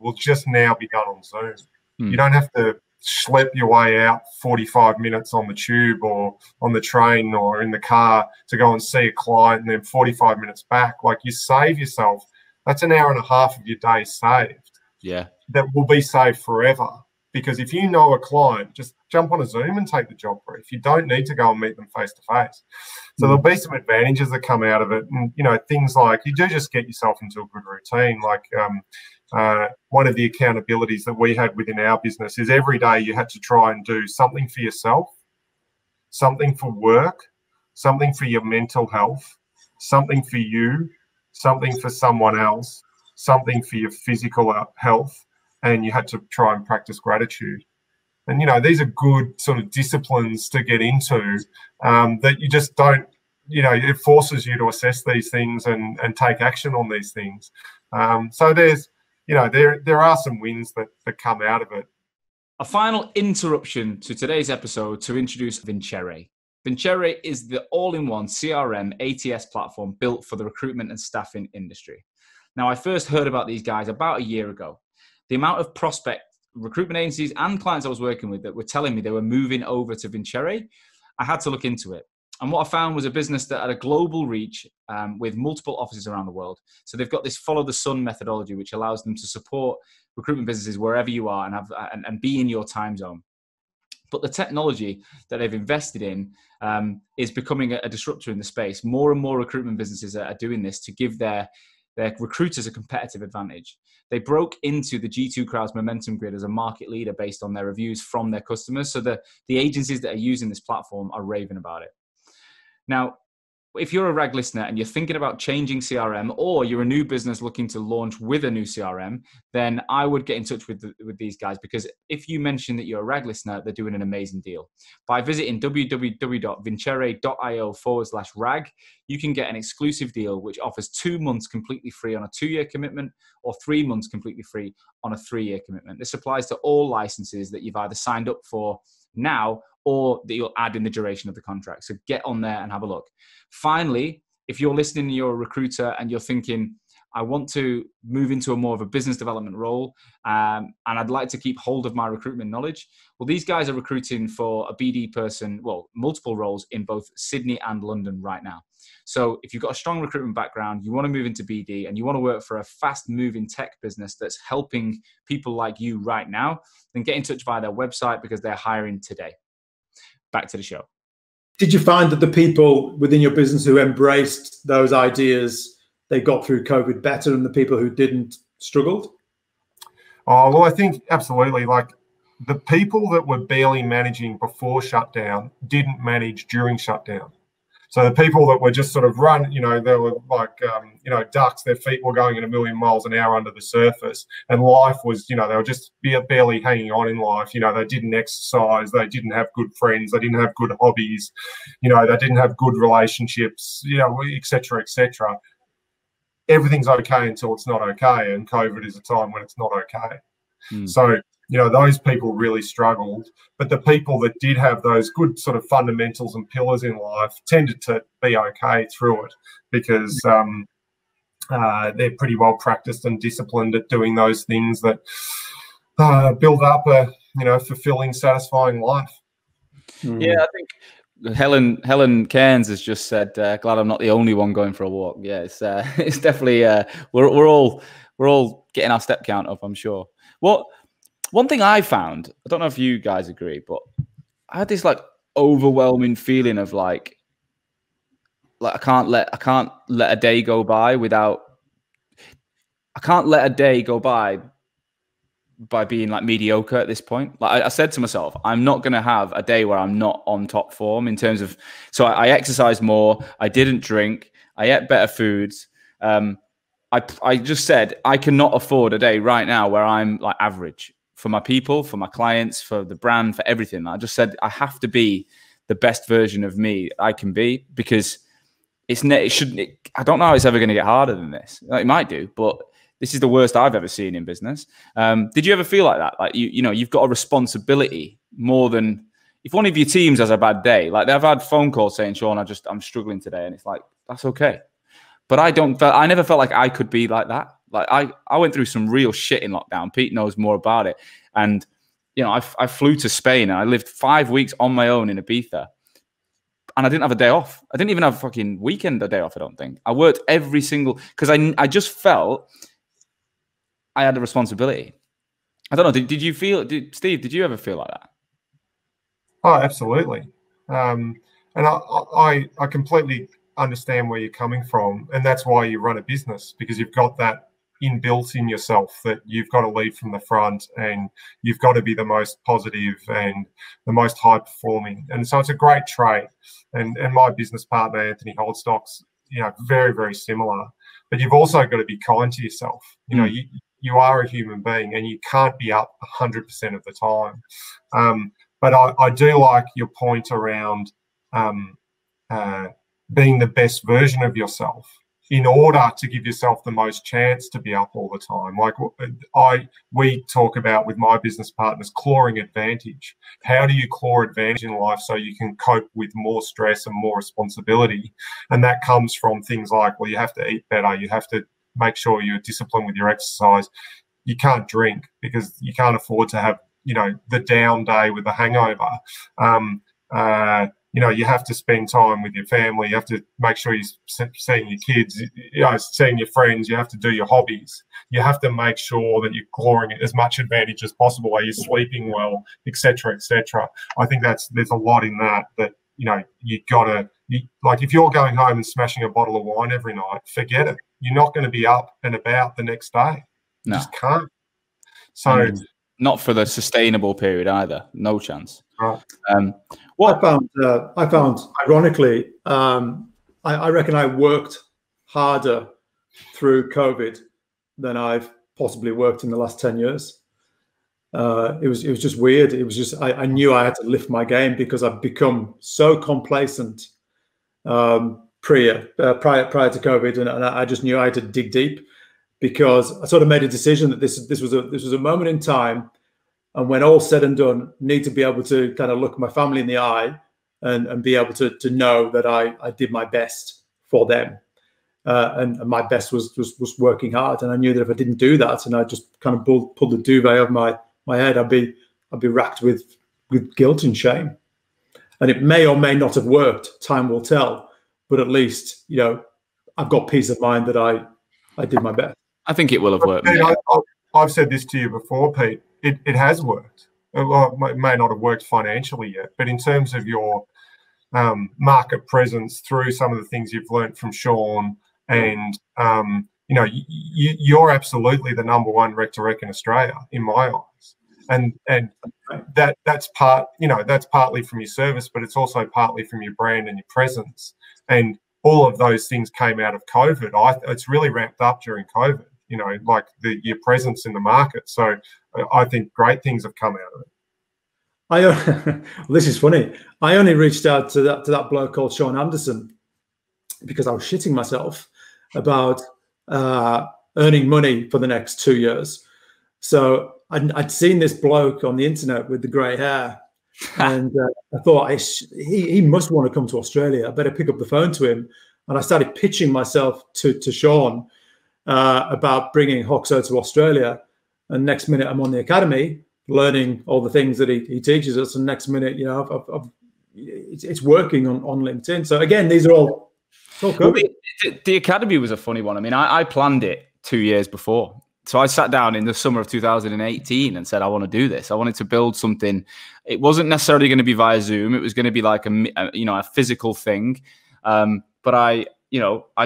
will just now be done on Zoom. You don't have to schlep your way out 45 minutes on the tube or on the train or in the car to go and see a client and then 45 minutes back. Like you save yourself, that's an hour and a half of your day saved. Yeah. That will be saved forever. Because if you know a client, just jump on a Zoom and take the job brief. You don't need to go and meet them face to face. So there'll be some advantages that come out of it. And, things like you do just get yourself into a good routine. Like one of the accountabilities that we had within our business is every day you had to try and do something for yourself, something for work, something for your mental health, something for you, something for someone else, something for your physical health, and you had to try and practice gratitude. And, you know, these are good sort of disciplines to get into that you just don't, you know, it forces you to assess these things and take action on these things. So there's, you know, there are some wins that come out of it. A final interruption to today's episode to introduce Vincere. Vincere is the all-in-one CRM ATS platform built for the recruitment and staffing industry. Now, I first heard about these guys about a year ago. The amount of prospect recruitment agencies and clients I was working with that were telling me they were moving over to Vincere, I had to look into it. And what I found was a business that had a global reach with multiple offices around the world. So they've got this follow the sun methodology, which allows them to support recruitment businesses wherever you are and be in your time zone. But the technology that they've invested in is becoming a disruptor in the space. More and more recruitment businesses are doing this to give their recruiters a competitive advantage. They broke into the G2 Crowd's momentum grid as a market leader based on their reviews from their customers. So the agencies that are using this platform are raving about it. Now, if you're a RAG listener and you're thinking about changing CRM, or you're a new business looking to launch with a new CRM, then I would get in touch with these guys, because if you mention that you're a RAG listener, they're doing an amazing deal. By visiting www.vincere.io/RAG, you can get an exclusive deal which offers 2 months completely free on a 2-year commitment, or 3 months completely free on a 3-year commitment. This applies to all licenses that you've either signed up for now or that you'll add in the duration of the contract. So get on there and have a look. Finally, if you're listening and you're a recruiter and you're thinking, I want to move into a more of a business development role and I'd like to keep hold of my recruitment knowledge, well, these guys are recruiting for a BD person, well, multiple roles in both Sydney and London right now. So if you've got a strong recruitment background, you want to move into BD and you want to work for a fast moving tech business that's helping people like you right now, then get in touch via their website, because they're hiring today. Back to the show. Did you find that the people within your business who embraced those ideas, they got through COVID better than the people who didn't struggled? Oh, well, I think absolutely. Like, the people that were barely managing before shutdown didn't manage during shutdown. So the people that were just sort of run, you know, they were like, you know, ducks, their feet were going at 1,000,000 miles an hour under the surface. And life was, you know, they were just barely hanging on in life. You know, they didn't exercise, they didn't have good friends, they didn't have good hobbies, you know, they didn't have good relationships, you know, et cetera, et cetera. Everything's okay until it's not okay. And COVID is a time when it's not okay. So, you know, those people really struggled, but the people that did have those good sort of fundamentals and pillars in life tended to be okay through it, because they're pretty well practiced and disciplined at doing those things that build up a, you know, fulfilling, satisfying life. Yeah, I think Helen Cairns has just said, "Glad I'm not the only one going for a walk." Yeah, it's definitely we're all getting our step count up, I'm sure. One thing I found, I don't know if you guys agree, but I had this like overwhelming feeling of like I can't let a day go by by being like mediocre at this point. Like I said to myself, I'm not going to have a day where I'm not on top form in terms of, so I exercised more, I didn't drink, I ate better foods. I just said, I cannot afford a day right now where I'm like average for my people, for my clients, for the brand, for everything. I just said, I have to be the best version of me I can be, because I don't know how it's ever going to get harder than this. It might do, but this is the worst I've ever seen in business. Did you ever feel like that? Like, you know, you've got a responsibility more than if one of your teams has a bad day. Like, they've had phone calls saying, Sean, I'm struggling today. And it's like, that's okay. But I never felt like I could be like that. Like I went through some real shit in lockdown. Pete knows more about it. And, you know, I flew to Spain and I lived 5 weeks on my own in Ibiza. And I didn't have a day off. I didn't even have a fucking weekend a day off, I don't think. I worked every single, because I just felt I had a responsibility. I don't know. Did you feel, Steve, did you ever feel like that? Oh, absolutely. And I completely understand where you're coming from. And that's why you run a business, because you've got that, inbuilt in yourself that you've got to lead from the front and you've got to be the most positive and the most high performing. And so it's a great trait. And my business partner, Anthony Holdstock's, very, very similar. But you've also got to be kind to yourself. You are a human being and you can't be up 100% of the time. But I do like your point around being the best version of yourself in order to give yourself the most chance to be up all the time. Like we talk about with my business partners, clawing advantage. How do you claw advantage in life so you can cope with more stress and more responsibility? And that comes from things like, well, you have to eat better. You have to make sure you're disciplined with your exercise. You can't drink because you can't afford to have, the down day with a hangover. You have to spend time with your family. You have to make sure you're seeing your kids, seeing your friends. You have to do your hobbies. You have to make sure that you're clawing as much advantage as possible while you're sleeping well, et cetera, et cetera. I think there's a lot in that you got to, like if you're going home and smashing a bottle of wine every night, forget it. You're not going to be up and about the next day. You just can't. So not for the sustainable period either. No chance. Right. I found ironically, I reckon I worked harder through COVID than I've possibly worked in the last 10 years. It was just weird. It was just, I knew I had to lift my game because I've become so complacent prior to COVID, and I just knew I had to dig deep because I sort of made a decision that this was a moment in time, and when all said and done, need to be able to kind of look my family in the eye and be able to know that I did my best for them, and my best was working hard, and I knew that if I didn't do that and I just kind of pulled the duvet over my head, I'd be racked with guilt and shame. And it may or may not have worked. Time will tell. But at least, I've got peace of mind that I did my best. I think it will have worked. Pete, I've said this to you before, Pete. It has worked. Well, it may not have worked financially yet, but in terms of your market presence through some of the things you've learned from Sean, and you're absolutely the number one rec to rec in Australia in my eyes. And that's partly from your service, but it's also partly from your brand and your presence. And all of those things came out of COVID. It's really ramped up during COVID, like your presence in the market. So I think great things have come out of it. Well, this is funny. I only reached out to that bloke called Sean Anderson because I was shitting myself about earning money for the next 2 years. So I'd seen this bloke on the internet with the grey hair, and I thought he must want to come to Australia. I better pick up the phone to him. And I started pitching myself to Sean about bringing Hoxo to Australia. And next minute, I'm on the academy learning all the things that he teaches us. And next minute, it's working on LinkedIn. So again, these are all well, the academy was a funny one. I mean, I planned it 2 years before. So I sat down in the summer of 2018 and said, I want to do this. I wanted to build something. It wasn't necessarily going to be via Zoom. It was going to be like a physical thing. But I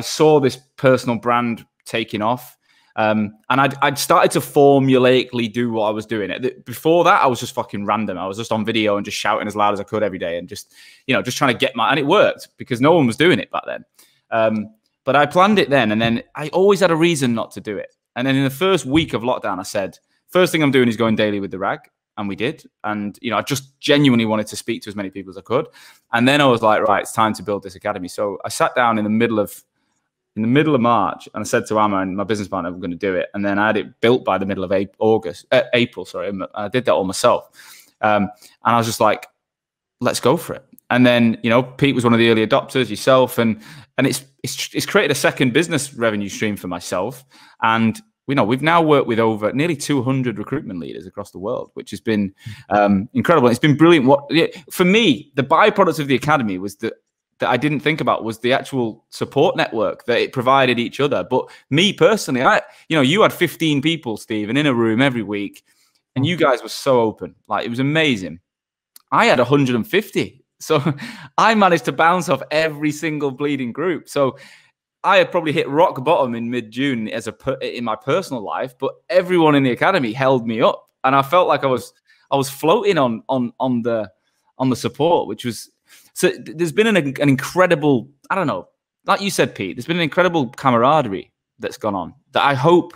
saw this personal brand taking off. And I'd started to formulaically do what I was doing. Before that, I was just fucking random. I was just on video and just shouting as loud as I could every day and just trying to get and it worked because no one was doing it back then. But I planned it then, and then I always had a reason not to do it. And then in the first week of lockdown, I said, first thing I'm doing is going daily with the rag. And we did. And, I just genuinely wanted to speak to as many people as I could. And then I was like, right, it's time to build this academy. So I sat down in the middle of March, and I said to Amma and my business partner, we're going to do it. And then I had it built by the middle of April. I did that all myself. And I was just like, let's go for it. And then, Pete was one of the early adopters, yourself, and it's created a second business revenue stream for myself. And we've now worked with over nearly 200 recruitment leaders across the world, which has been incredible. It's been brilliant. For me, the byproduct of the academy was that I didn't think about was the actual support network that it provided each other. But me personally, you had 15 people, Steve, and in a room every week, and you guys were so open. Like, it was amazing. I had 150. So I managed to bounce off every single bleeding group. So I had probably hit rock bottom in mid-June in my personal life, but everyone in the academy held me up, and I felt like I was floating on the support, which was so. There's been an incredible, I don't know, like you said, Pete. There's been an incredible camaraderie that's gone on that I hope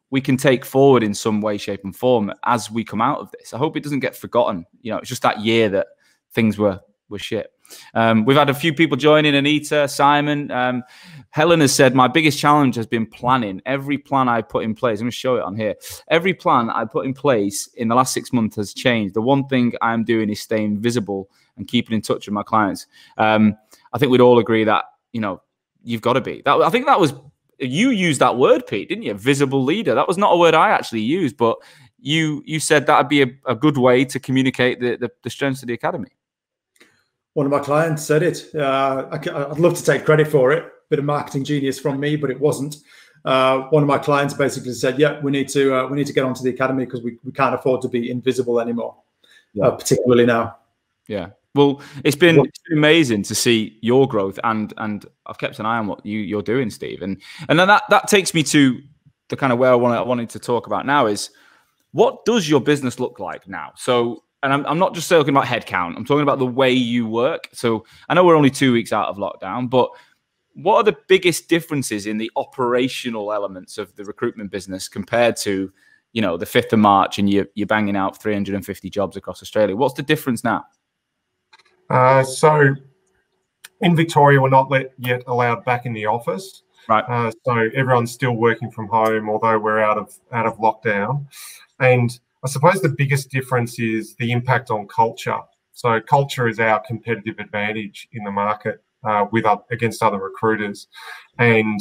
we can take forward in some way, shape, and form as we come out of this. I hope it doesn't get forgotten. You know, it's just that year that things were shit. We've had a few people joining. Anita, Simon, Helen has said, my biggest challenge has been planning. Every plan I put in place, I'm going to show it on here. Every plan I put in place in the last 6 months has changed. The one thing I'm doing is staying visible and keeping in touch with my clients. I think we'd all agree that, you know, you've got to be. I think that was, you used that word, Pete, didn't you? Visible leader. That was not a word I actually used, but you said that'd be a good way to communicate the strengths of the academy. One of my clients said it. I'd love to take credit for it. Bit of marketing genius from me, but it wasn't. One of my clients basically said, "Yeah, we need to get onto the academy because we can't afford to be invisible anymore, particularly now." Yeah. Well, it's been amazing to see your growth, and I've kept an eye on what you're doing, Steve. And then that takes me to the kind of where I wanted to talk about now is, what does your business look like now? So. And I'm not just talking about headcount. I'm talking about the way you work. So I know we're only 2 weeks out of lockdown, but what are the biggest differences in the operational elements of the recruitment business compared to, you know, the 5th of March and you're banging out 350 jobs across Australia? What's the difference now? So in Victoria, we're not yet allowed back in the office. Right. So everyone's still working from home, although we're out of lockdown. And I suppose the biggest difference is the impact on culture. So culture is our competitive advantage in the market against other recruiters. And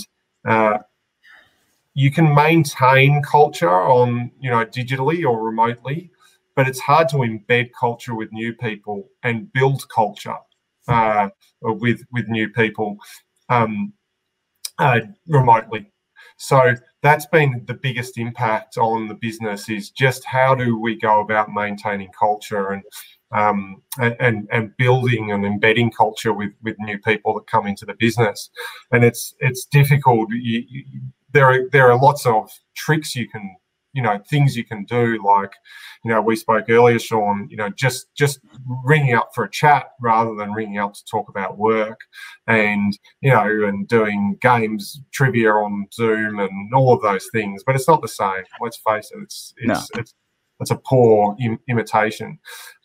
you can maintain culture on, you know, digitally or remotely, but it's hard to embed culture with new people and build culture with new people remotely. So that's been the biggest impact on the business, is just how do we go about maintaining culture and building and embedding culture with new people that come into the business. And it's difficult. There are lots of tricks you can, you know, things you can do, like, you know, we spoke earlier, Sean, you know, just ringing up for a chat rather than ringing up to talk about work, and, you know, and doing games, trivia on Zoom and all of those things. But it's not the same. Let's face it. It's a poor imitation.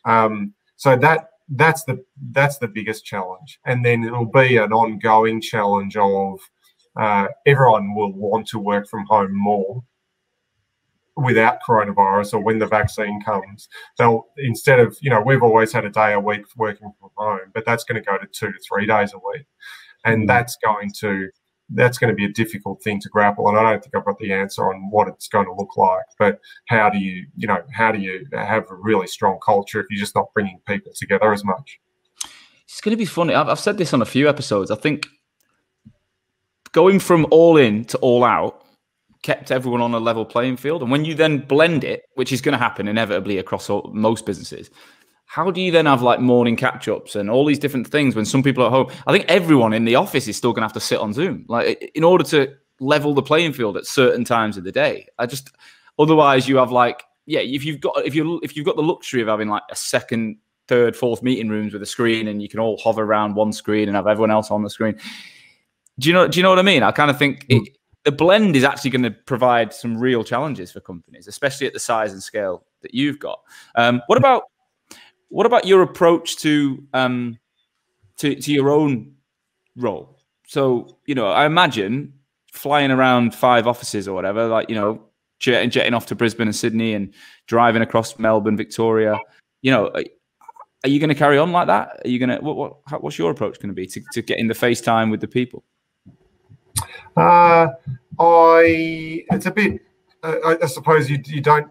So that's the biggest challenge. And then it'll be an ongoing challenge of everyone will want to work from home more without coronavirus, or when the vaccine comes. They'll, instead of, you know, we've always had a day a week working from home, but that's going to go to 2 to 3 days a week. And that's going to be a difficult thing to grapple. And I don't think I've got the answer on what it's going to look like, but how do you have a really strong culture if you're just not bringing people together as much? It's going to be funny. I've said this on a few episodes. I think going from all in to all out kept everyone on a level playing field. And when you then blend it, which is going to happen inevitably across most businesses, how do you then have like morning catch-ups and all these different things when some people are at home? I think everyone in the office is still going to have to sit on Zoom, like, in order to level the playing field at certain times of the day. Otherwise you have like, yeah, if you've got the luxury of having like a second, third, fourth meeting rooms with a screen, and you can all hover around one screen and have everyone else on the screen. Do you know what I mean? I kind of think the blend is actually going to provide some real challenges for companies, especially at the size and scale that you've got. What about your approach to your own role? So, you know, I imagine flying around 5 offices or whatever, like, you know, jetting off to Brisbane and Sydney and driving across Melbourne, Victoria. You know, are you going to carry on like that? Are you going to what's your approach going to be to getting the FaceTime with the people? It's a bit. I suppose we don't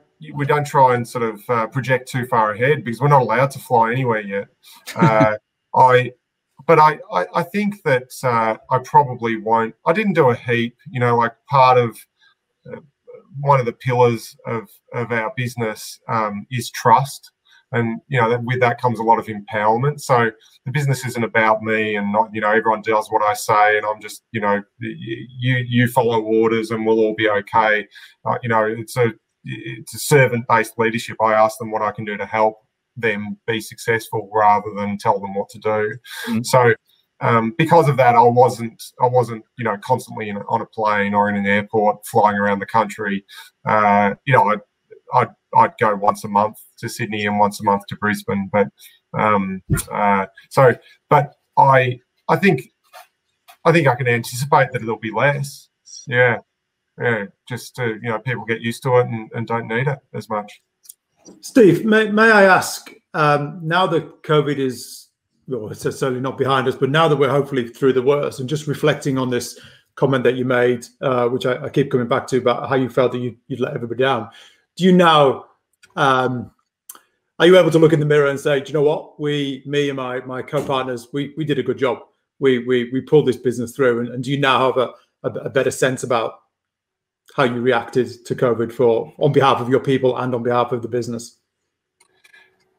try and sort of project too far ahead, because we're not allowed to fly anywhere yet. I think that I probably won't. I didn't do a heap. You know, like part of one of the pillars of our business is trust. And with that comes a lot of empowerment. So the business isn't about me, and not everyone does what I say, and I'm just you follow orders and we'll all be okay. It's a servant-based leadership. I ask them what I can do to help them be successful rather than tell them what to do. So because of that, I wasn't constantly on a plane or in an airport flying around the country. I'd go once a month to Sydney and once a month to Brisbane. But I think I can anticipate that it'll be less. Yeah. Just to people get used to it and don't need it as much. Steve, may I ask, now that COVID is, well, it's certainly not behind us, but now that we're hopefully through the worst, and just reflecting on this comment that you made, which I keep coming back to, about how you felt that you'd let everybody down. Do you now, are you able to look in the mirror and say, do you know what, me and my co-partners, we did a good job. We pulled this business through, and do you now have a better sense about how you reacted to COVID on behalf of your people and on behalf of the business?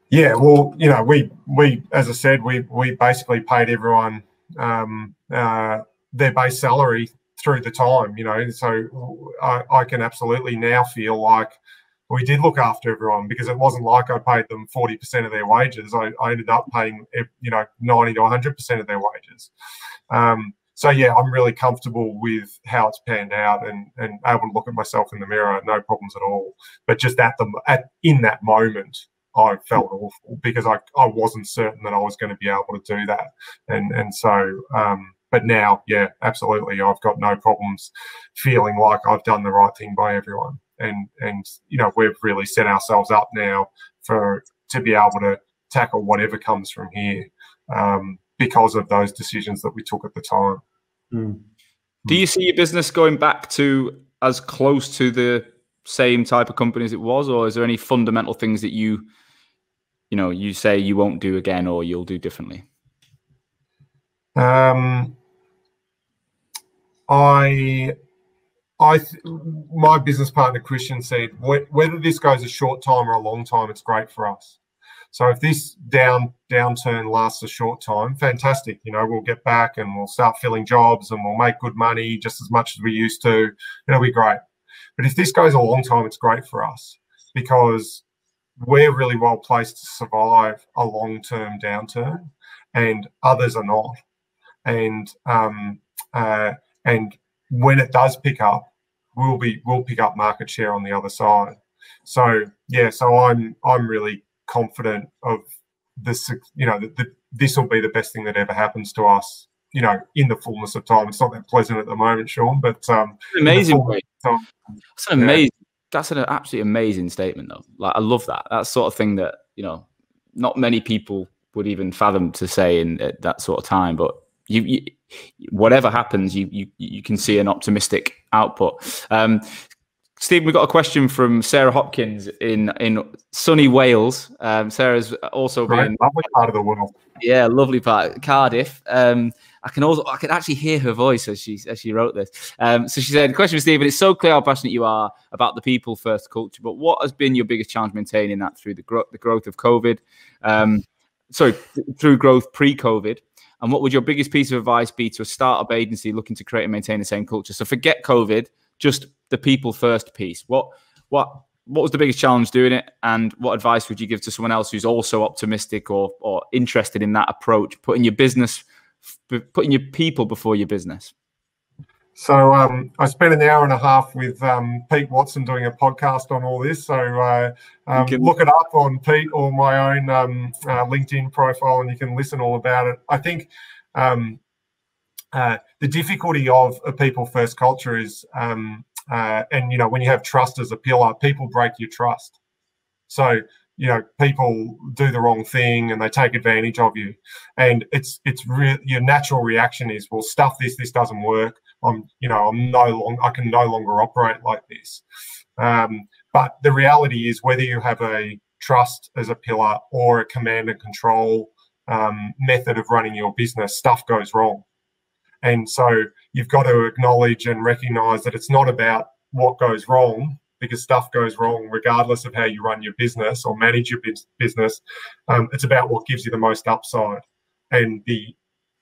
Yeah, well, we as I said, we basically paid everyone their base salary through the time, so I can absolutely now feel like we did look after everyone, because it wasn't like I paid them 40% of their wages. I ended up paying 90 to 100% of their wages. So yeah, I'm really comfortable with how it's panned out, and able to look at myself in the mirror, no problems at all. But just in that moment, I felt awful, because I wasn't certain that I was going to be able to do that. And so, but now, yeah, absolutely, I've got no problems feeling like I've done the right thing by everyone. And we've really set ourselves up now to be able to tackle whatever comes from here. Because of those decisions that we took at the time. Do you see your business going back to as close to the same type of company as it was, or is there any fundamental things that you say you won't do again or you'll do differently? My business partner Christian said, whether this goes a short time or a long time, it's great for us. So if this downturn lasts a short time, fantastic. We'll get back and we'll start filling jobs and we'll make good money just as much as we used to. It'll be great. But if this goes a long time, it's great for us, because we're really well placed to survive a long-term downturn, and others are not. And when it does pick up, we'll pick up market share on the other side. So yeah, so I'm really confident of this, this will be the best thing that ever happens to us, in the fullness of time. It's not that pleasant at the moment, Sean, but amazing. That's an absolutely amazing statement, though. Like, I love that. That's sort of thing that, not many people would even fathom to say at that sort of time. But you whatever happens, you can see an optimistic output. Steve, we've got a question from Sarah Hopkins in sunny Wales. Sarah's also been lovely part of the world. Yeah, lovely part, Cardiff. I can actually hear her voice as she wrote this. So she said, question for Stephen, it's so clear how passionate you are about the people first culture, but what has been your biggest challenge maintaining that through the growth of COVID? Through growth pre-COVID? And what would your biggest piece of advice be to a startup agency looking to create and maintain the same culture? So forget COVID, just the people first piece. What was the biggest challenge doing it, and what advice would you give to someone else who's also optimistic or interested in that approach, putting your people before your business? So I spent an hour and a half with Pete Watson doing a podcast on all this. So look it up on Pete or my own LinkedIn profile, and you can listen all about it. I think the difficulty of a people first culture is, and when you have trust as a pillar, people break your trust. So people do the wrong thing and they take advantage of you, and your natural reaction is, well, stuff this doesn't work. I can no longer operate like this. But the reality is, whether you have a trust as a pillar or a command and control method of running your business, stuff goes wrong. And so you've got to acknowledge and recognize that it's not about what goes wrong, because stuff goes wrong regardless of how you run your business or manage your business. It's about what gives you the most upside. And the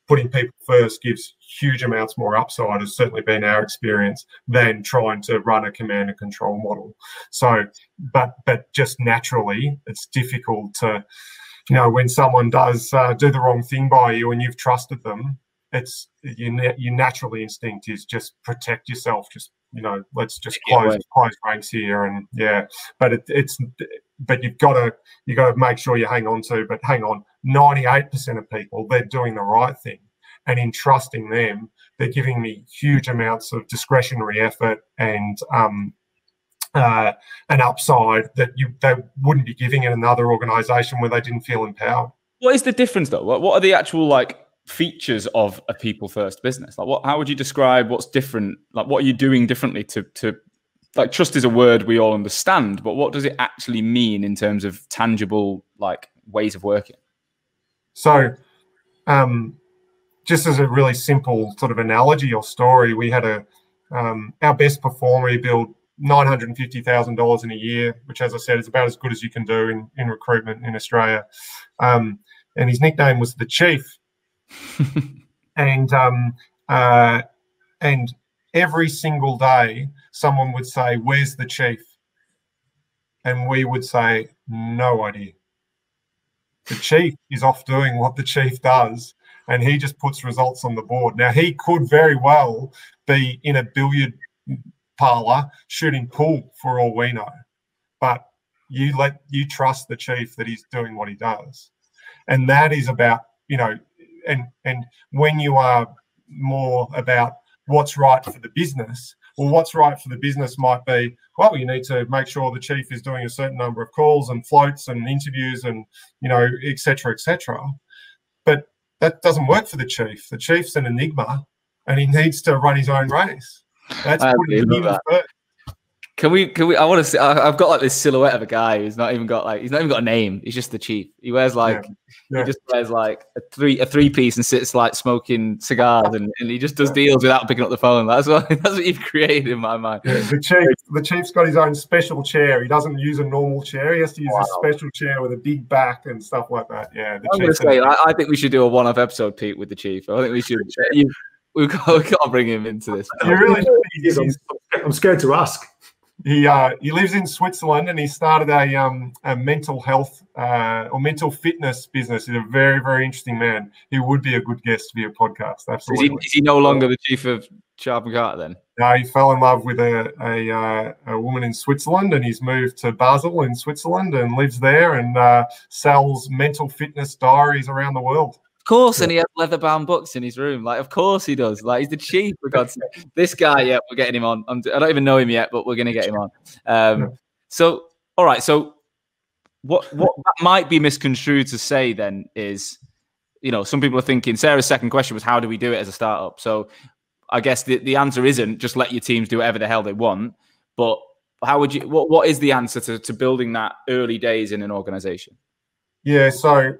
putting people first gives huge amounts more upside, has certainly been our experience, than trying to run a command and control model. So, but just naturally, it's difficult to, you know, when someone does do the wrong thing by you and you've trusted them, it's your naturally instinct is just protect yourself. Just, you know, let's just close ranks here, and yeah. But but you've got to make sure you hang on to. But hang on, 98% of people, they're doing the right thing, and in trusting them, they're giving me huge amounts of discretionary effort and an upside that they wouldn't be giving in another organisation where they didn't feel empowered. What is the difference though? What are the actual features of a people first business? How would you describe what's different? What are you doing differently to trust is a word we all understand, but what does it actually mean in terms of tangible ways of working? So just as a really simple sort of analogy or story, we had our best performer, he billed $950,000 in a year, which, as I said, is about as good as you can do in recruitment in Australia. And his nickname was the Chief. And every single day, someone would say, "Where's the Chief?" And we would say, "No idea. The Chief is off doing what the Chief does, and he just puts results on the board." Now, he could very well be in a billiard parlour shooting pool for all we know, but you trust the Chief that he's doing what he does. And that is about, you know, and when you are more about what's right for the business, well, what's right for the business might be, well, you need to make sure the Chief is doing a certain number of calls and floats and interviews and, you know, et cetera, et cetera. But that doesn't work for the Chief. The Chief's an enigma, and he needs to run his own race. That's putting him first. Can we? I want to see. I've got this silhouette of a guy who's not even got a name. He's just the Chief. He wears he just wears a three-piece and sits smoking cigars, and he just does deals without picking up the phone. That's what you've created in my mind. Yeah, the Chief's got his own special chair. He doesn't use a normal chair. He has to use a special chair with a big back and stuff like that. Yeah, I think we should do a one-off episode, Pete, with the Chief. I think we should. We've got to bring him into this. I'm scared to ask. He lives in Switzerland, and he started a mental health or mental fitness business. He's a very, very interesting man. He would be a good guest to be a podcast. Absolutely. Is he no longer the Chief of Sharp and Carter then? No, he fell in love with a woman in Switzerland, and he's moved to Basel in Switzerland and lives there and sells mental fitness diaries around the world. Of course, and he has leather-bound books in his room. Of course he does. He's the Chief, for God's sake. This guy, we're getting him on. I don't even know him yet, but we're going to get him on. So, all right. So, what might be misconstrued to say then is, you know, some people are thinking. Sarah's second question was, how do we do it as a startup? So, I guess the answer isn't just let your teams do whatever the hell they want, but how would you? What is the answer to building that early days in an organization? Yeah. So.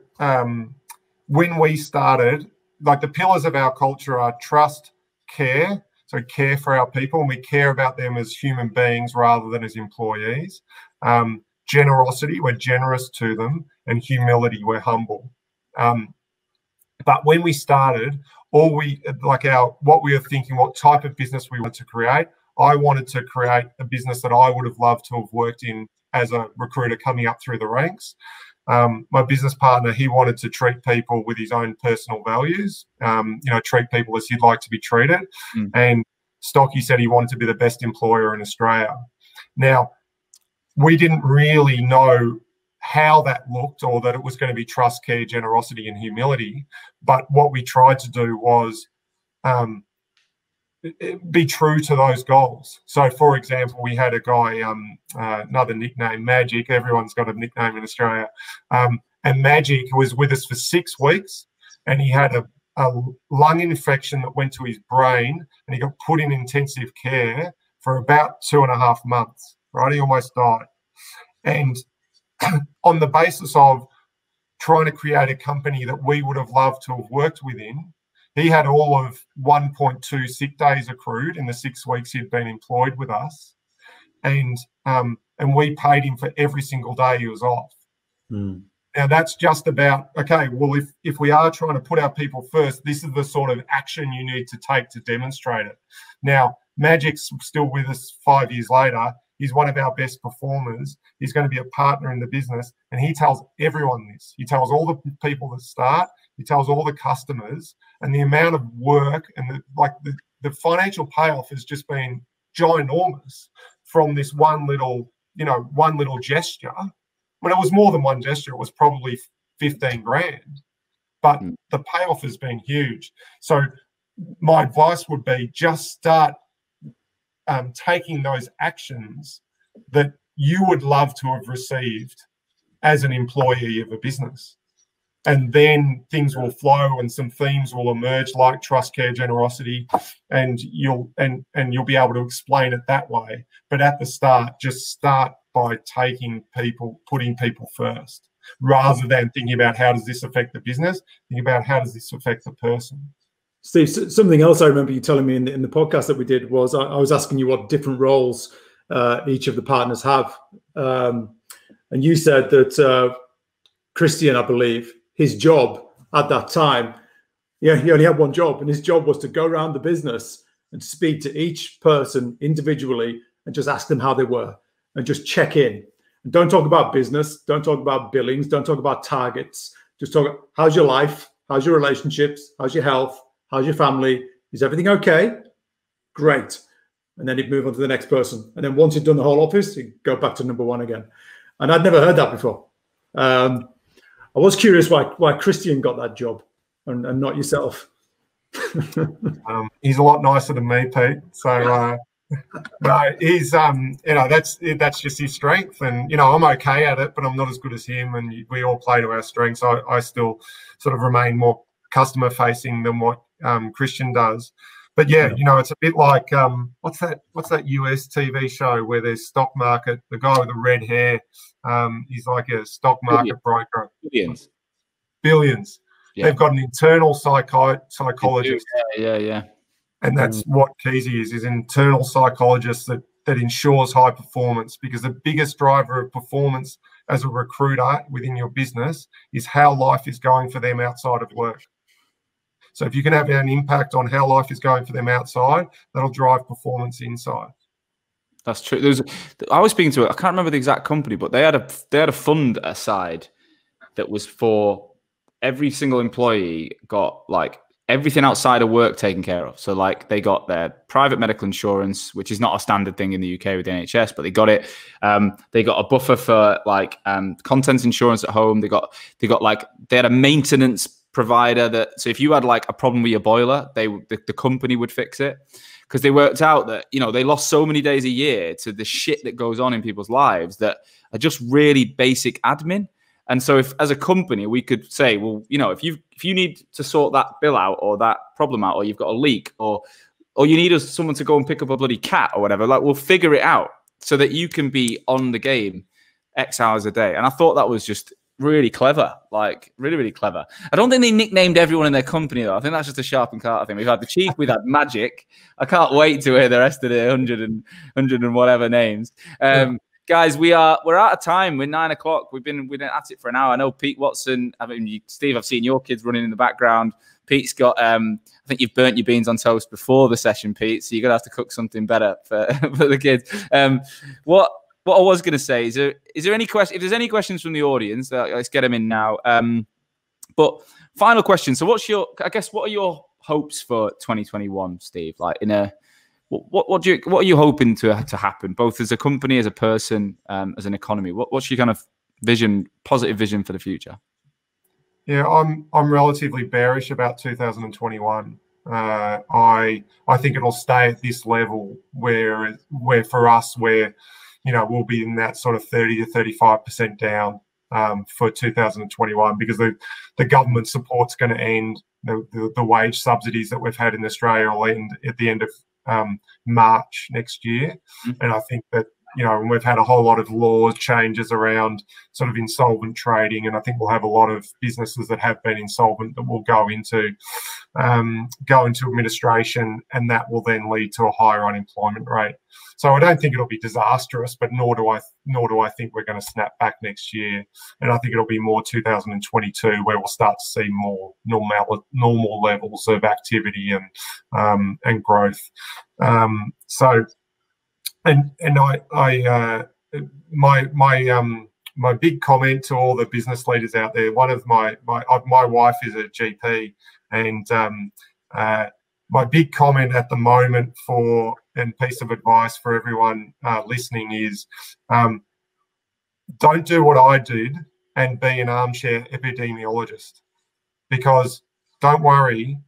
When we started, the pillars of our culture are trust, care. So care for our people, and we care about them as human beings rather than as employees. Generosity, we're generous to them, and humility, we're humble. But when we started, what we were thinking, what type of business we wanted to create. I wanted to create a business that I would have loved to have worked in as a recruiter coming up through the ranks. My business partner, he wanted to treat people with his own personal values, treat people as he'd like to be treated. And Stocky said he wanted to be the best employer in Australia. Now, we didn't really know how that looked or that it was going to be trust, care, generosity, and humility. But what we tried to do was be true to those goals. So, for example, we had a guy, another nickname, Magic. Everyone's got a nickname in Australia. And Magic was with us for 6 weeks, and he had a lung infection that went to his brain, and he got put in intensive care for about 2.5 months, right? He almost died. And on the basis of trying to create a company that we would have loved to have worked within, he had all of 1.2 sick days accrued in the 6 weeks he'd been employed with us. and we paid him for every single day he was off. Now that's just about, okay, well, if we are trying to put our people first, this is the sort of action you need to take to demonstrate it. Now, Magic's still with us 5 years later. He's one of our best performers. He's going to be a partner in the business, and he tells everyone this. He tells all the people that start, he tells all the customers, and the amount of work and the financial payoff has just been ginormous from this one little gesture. When it was more than one gesture, it was probably 15 grand, but the payoff has been huge. So my advice would be just start taking those actions that you would love to have received as an employee of a business. And then things will flow and some themes will emerge, like trust, care, generosity, and you'll be able to explain it that way. But at the start, just start by putting people first, rather than thinking about how does this affect the business, think about how does this affect the person. Steve, something else I remember you telling me in the podcast that we did was I was asking you what different roles each of the partners have. And you said that Christian, I believe, his job at that time, he only had one job, and his job was to go around the business and speak to each person individually and just ask them how they were and just check in. And don't talk about business, don't talk about billings, don't talk about targets. Just talk, how's your life? How's your relationships? How's your health? How's your family? Is everything okay? Great. And then he'd move on to the next person. And then once he'd done the whole office, he'd go back to number one again. And I'd never heard that before. I was curious why Christian got that job and not yourself. He's a lot nicer than me, Pete. So no, he's that's just his strength, and I'm okay at it, but I'm not as good as him. And we all play to our strengths. I still sort of remain more customer facing than what Christian does. But yeah, it's a bit like what's that US TV show where there's stock market, the guy with the red hair, he's like a stock market broker. Billions. Yeah. They've got an internal psychologist. Yeah. And that's what Keezy is an internal psychologist that ensures high performance, because the biggest driver of performance as a recruiter within your business is how life is going for them outside of work. So if you can have an impact on how life is going for them outside, that'll drive performance inside. That's true. I was speaking to I can't remember the exact company, but they had a fund aside that was for every single employee got like everything outside of work taken care of. So like they got their private medical insurance, which is not a standard thing in the UK with the NHS, but they got it. They got a buffer for like contents insurance at home. They had a maintenance provider that, so if you had like a problem with your boiler, the company would fix it, because they worked out that they lost so many days a year to the shit that goes on in people's lives that are just really basic admin. And so if as a company we could say, well, if you need to sort that bill out or that problem out, or you've got a leak, or you need someone to go and pick up a bloody cat or whatever, like we'll figure it out so that you can be on the game X hours a day. And I thought that was just really clever, like really, really clever. I don't think they nicknamed everyone in their company though. I think that's just a Sharp and Carter thing. We've had the Chief, we've had Magic. I can't wait to hear the rest of the 100 and whatever names. Guys, we're out of time. We're 9 o'clock. We've been at it for an hour. I know Pete Watson. Steve, I've seen your kids running in the background. Pete's got. I think you've burnt your beans on toast before the session, Pete. So you're gonna have to cook something better for the kids. What I was gonna say is there any question? If there's any questions from the audience, let's get them in now. But final question. So what are your hopes for 2021, Steve? Like what are you hoping to happen, both as a company, as a person, as an economy? What's your kind of vision, positive vision for the future? Yeah, I'm relatively bearish about 2021. I think it'll stay at this level where for us we'll be in that sort of 30 to 35% down for 2021, because the government support's going to end. The wage subsidies that we've had in Australia will end at the end of March next year. And I think that and we've had a whole lot of law changes around sort of insolvent trading, and I think we'll have a lot of businesses that have been insolvent that will go into administration, and that will then lead to a higher unemployment rate. So I don't think it'll be disastrous, but nor do I think we're going to snap back next year. And I think it'll be more 2022 where we'll start to see more normal levels of activity and growth. My big comment to all the business leaders out there. One of my wife is a GP, and my big comment at the moment and piece of advice for everyone listening is, don't do what I did and be an armchair epidemiologist, because don't worry,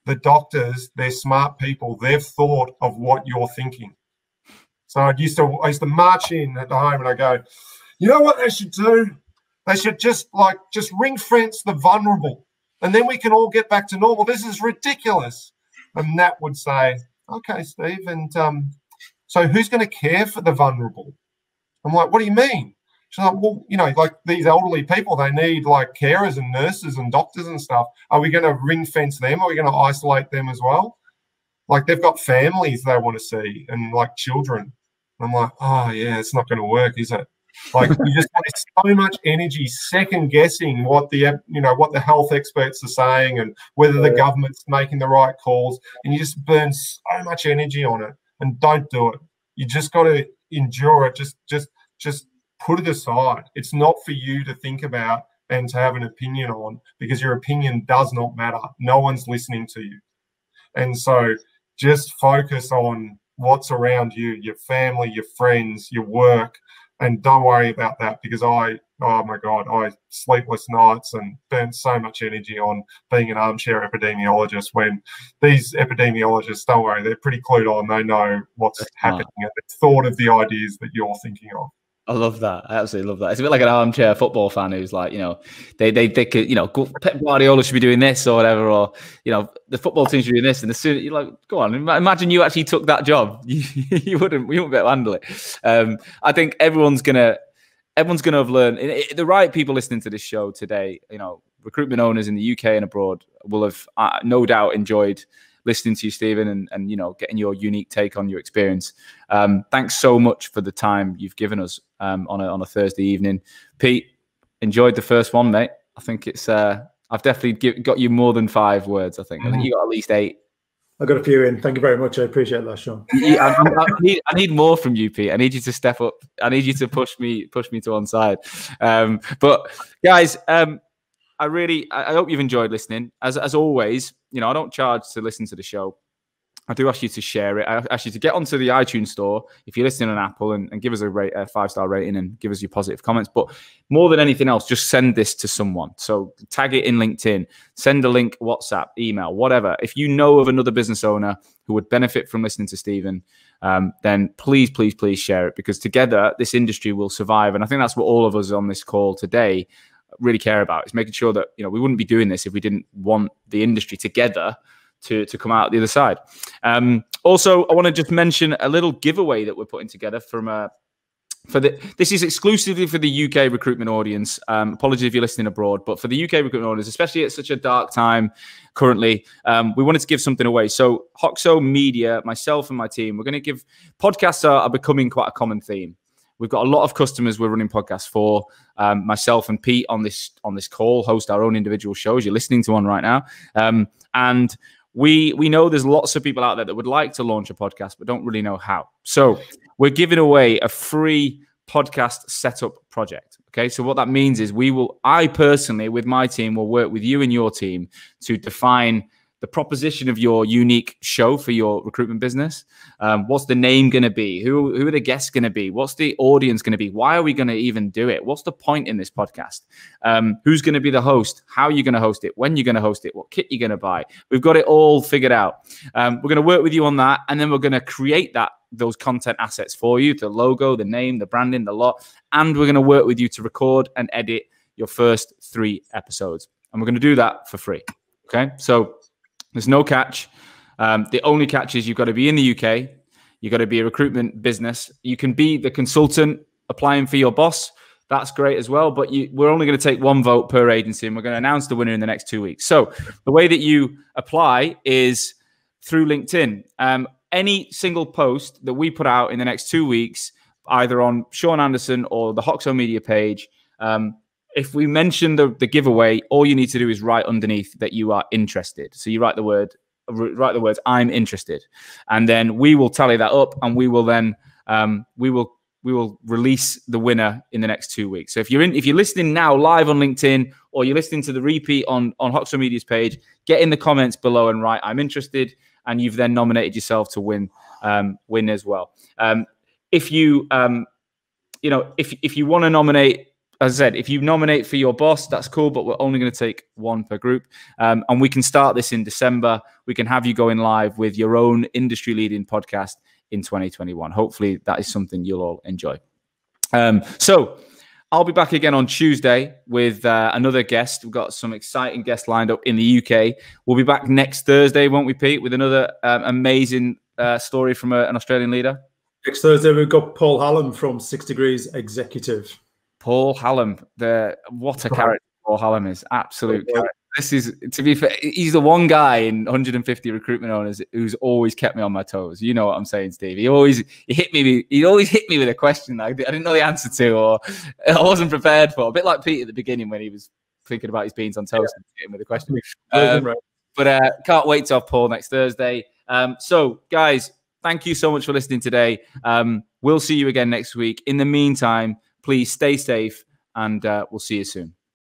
the doctors, they're smart people. They've thought of what you're thinking. So I used to march in at the home and I go, you know what they should do? They should just ring fence the vulnerable, and then we can all get back to normal. This is ridiculous. And Nat would say, okay, Steve, and so who's going to care for the vulnerable? I'm like, what do you mean? She's like, well, like these elderly people, they need like carers and nurses and doctors and stuff. Are we going to ring fence them? Are we going to isolate them as well? Like, they've got families they want to see and like children. I'm like, oh yeah, it's not going to work, is it? Like, you just waste so much energy second guessing what the health experts are saying and whether the government's making the right calls, and you just burn so much energy on it. And don't do it. You just got to endure it. Just put it aside. It's not for you to think about and to have an opinion on, because your opinion does not matter. No one's listening to you. And so just focus on what's around you, your family, your friends, your work, and don't worry about that, because I sleepless nights and burnt so much energy on being an armchair epidemiologist, when these epidemiologists, don't worry, they're pretty clued on. They know what's happening and they've thought of the ideas that you're thinking of. I love that. I absolutely love that. It's a bit like an armchair football fan who's like, they could, Pep Guardiola should be doing this or whatever, or, the football team should be doing this. And as soon as you're like, go on, imagine you actually took that job. You wouldn't be able to handle it. I think everyone's going to have learned. The right people listening to this show today, recruitment owners in the UK and abroad will have no doubt enjoyed listening to you, Stephen, and getting your unique take on your experience. Thanks so much for the time you've given us on a Thursday evening. Pete, enjoyed the first one, mate. I think it's I've definitely got you more than 5 words. I think you got at least 8. I got a few in. Thank you very much. I appreciate that, Sean. I need more from you, Pete. I need you to step up. I need you to push me to one side. But guys, I hope you've enjoyed listening. As always, I don't charge to listen to the show. I do ask you to share it. I ask you to get onto the iTunes store if you're listening on Apple and give us a 5-star rating and give us your positive comments. But more than anything else, just send this to someone. So tag it in LinkedIn, send a link, WhatsApp, email, whatever. If you know of another business owner who would benefit from listening to Stephen, then please, please, please share it, because together this industry will survive. And I think that's what all of us on this call today really care about, is making sure that we wouldn't be doing this if we didn't want the industry together to come out the other side. Also, I want to just mention a little giveaway that we're putting together this is exclusively for the UK recruitment audience. Apologies if you're listening abroad, but for the UK recruitment audience, especially at such a dark time currently, we wanted to give something away. So Hoxo Media, myself and my team, we're going to give podcasts are becoming quite a common theme. We've got a lot of customers we're running podcasts for. Myself and Pete on this call host our own individual shows. You're listening to one right now. And we know there's lots of people out there that would like to launch a podcast but don't really know how. So we're giving away a free podcast setup project. Okay, so what that means is I personally, with my team, will work with you and your team to define the proposition of your unique show for your recruitment business. What's the name going to be? Who are the guests going to be? What's the audience going to be? Why are we going to even do it? What's the point in this podcast? Who's going to be the host? How are you going to host it? When you're going to host it? What kit you're going to buy? We've got it all figured out. We're going to work with you on that, and then we're going to create those content assets for you, the logo, the name, the branding, the lot, and we're going to work with you to record and edit your first 3 episodes. And we're going to do that for free. Okay, so there's no catch. The only catch is you've got to be in the UK. You've got to be a recruitment business. You can be the consultant applying for your boss. That's great as well. But we're only going to take one vote per agency, and we're going to announce the winner in the next 2 weeks. So the way that you apply is through LinkedIn. Any single post that we put out in the next 2 weeks, either on Sean Anderson or the Hoxo Media page, if we mention the giveaway, all you need to do is write underneath that you are interested. So you write the words "I'm interested," and then we will tally that up, and we will then we will release the winner in the next 2 weeks. So if you're listening now live on LinkedIn, or you're listening to the repeat on Hoxo Media's page, get in the comments below and write "I'm interested," and you've then nominated yourself to win as well. If you if you want to nominate, as I said, if you nominate for your boss, that's cool, but we're only going to take one per group. And we can start this in December. We can have you going live with your own industry-leading podcast in 2021. Hopefully that is something you'll all enjoy. So I'll be back again on Tuesday with another guest. We've got some exciting guests lined up in the UK. We'll be back next Thursday, won't we, Pete, with another amazing story from an Australian leader? Next Thursday, we've got Paul Hallam from 6 Degrees Executive. Paul Hallam, what a character Paul Hallam is. Absolute character. This is, to be fair, he's the one guy in 150 recruitment owners who's always kept me on my toes. You know what I'm saying, Steve? He always hit me with a question I didn't know the answer to, or I wasn't prepared for. A bit like Pete at the beginning when he was thinking about his beans on toast and hitting with a question. But can't wait to have Paul next Thursday. So, guys, thank you so much for listening today. We'll see you again next week. In the meantime, please stay safe, and we'll see you soon.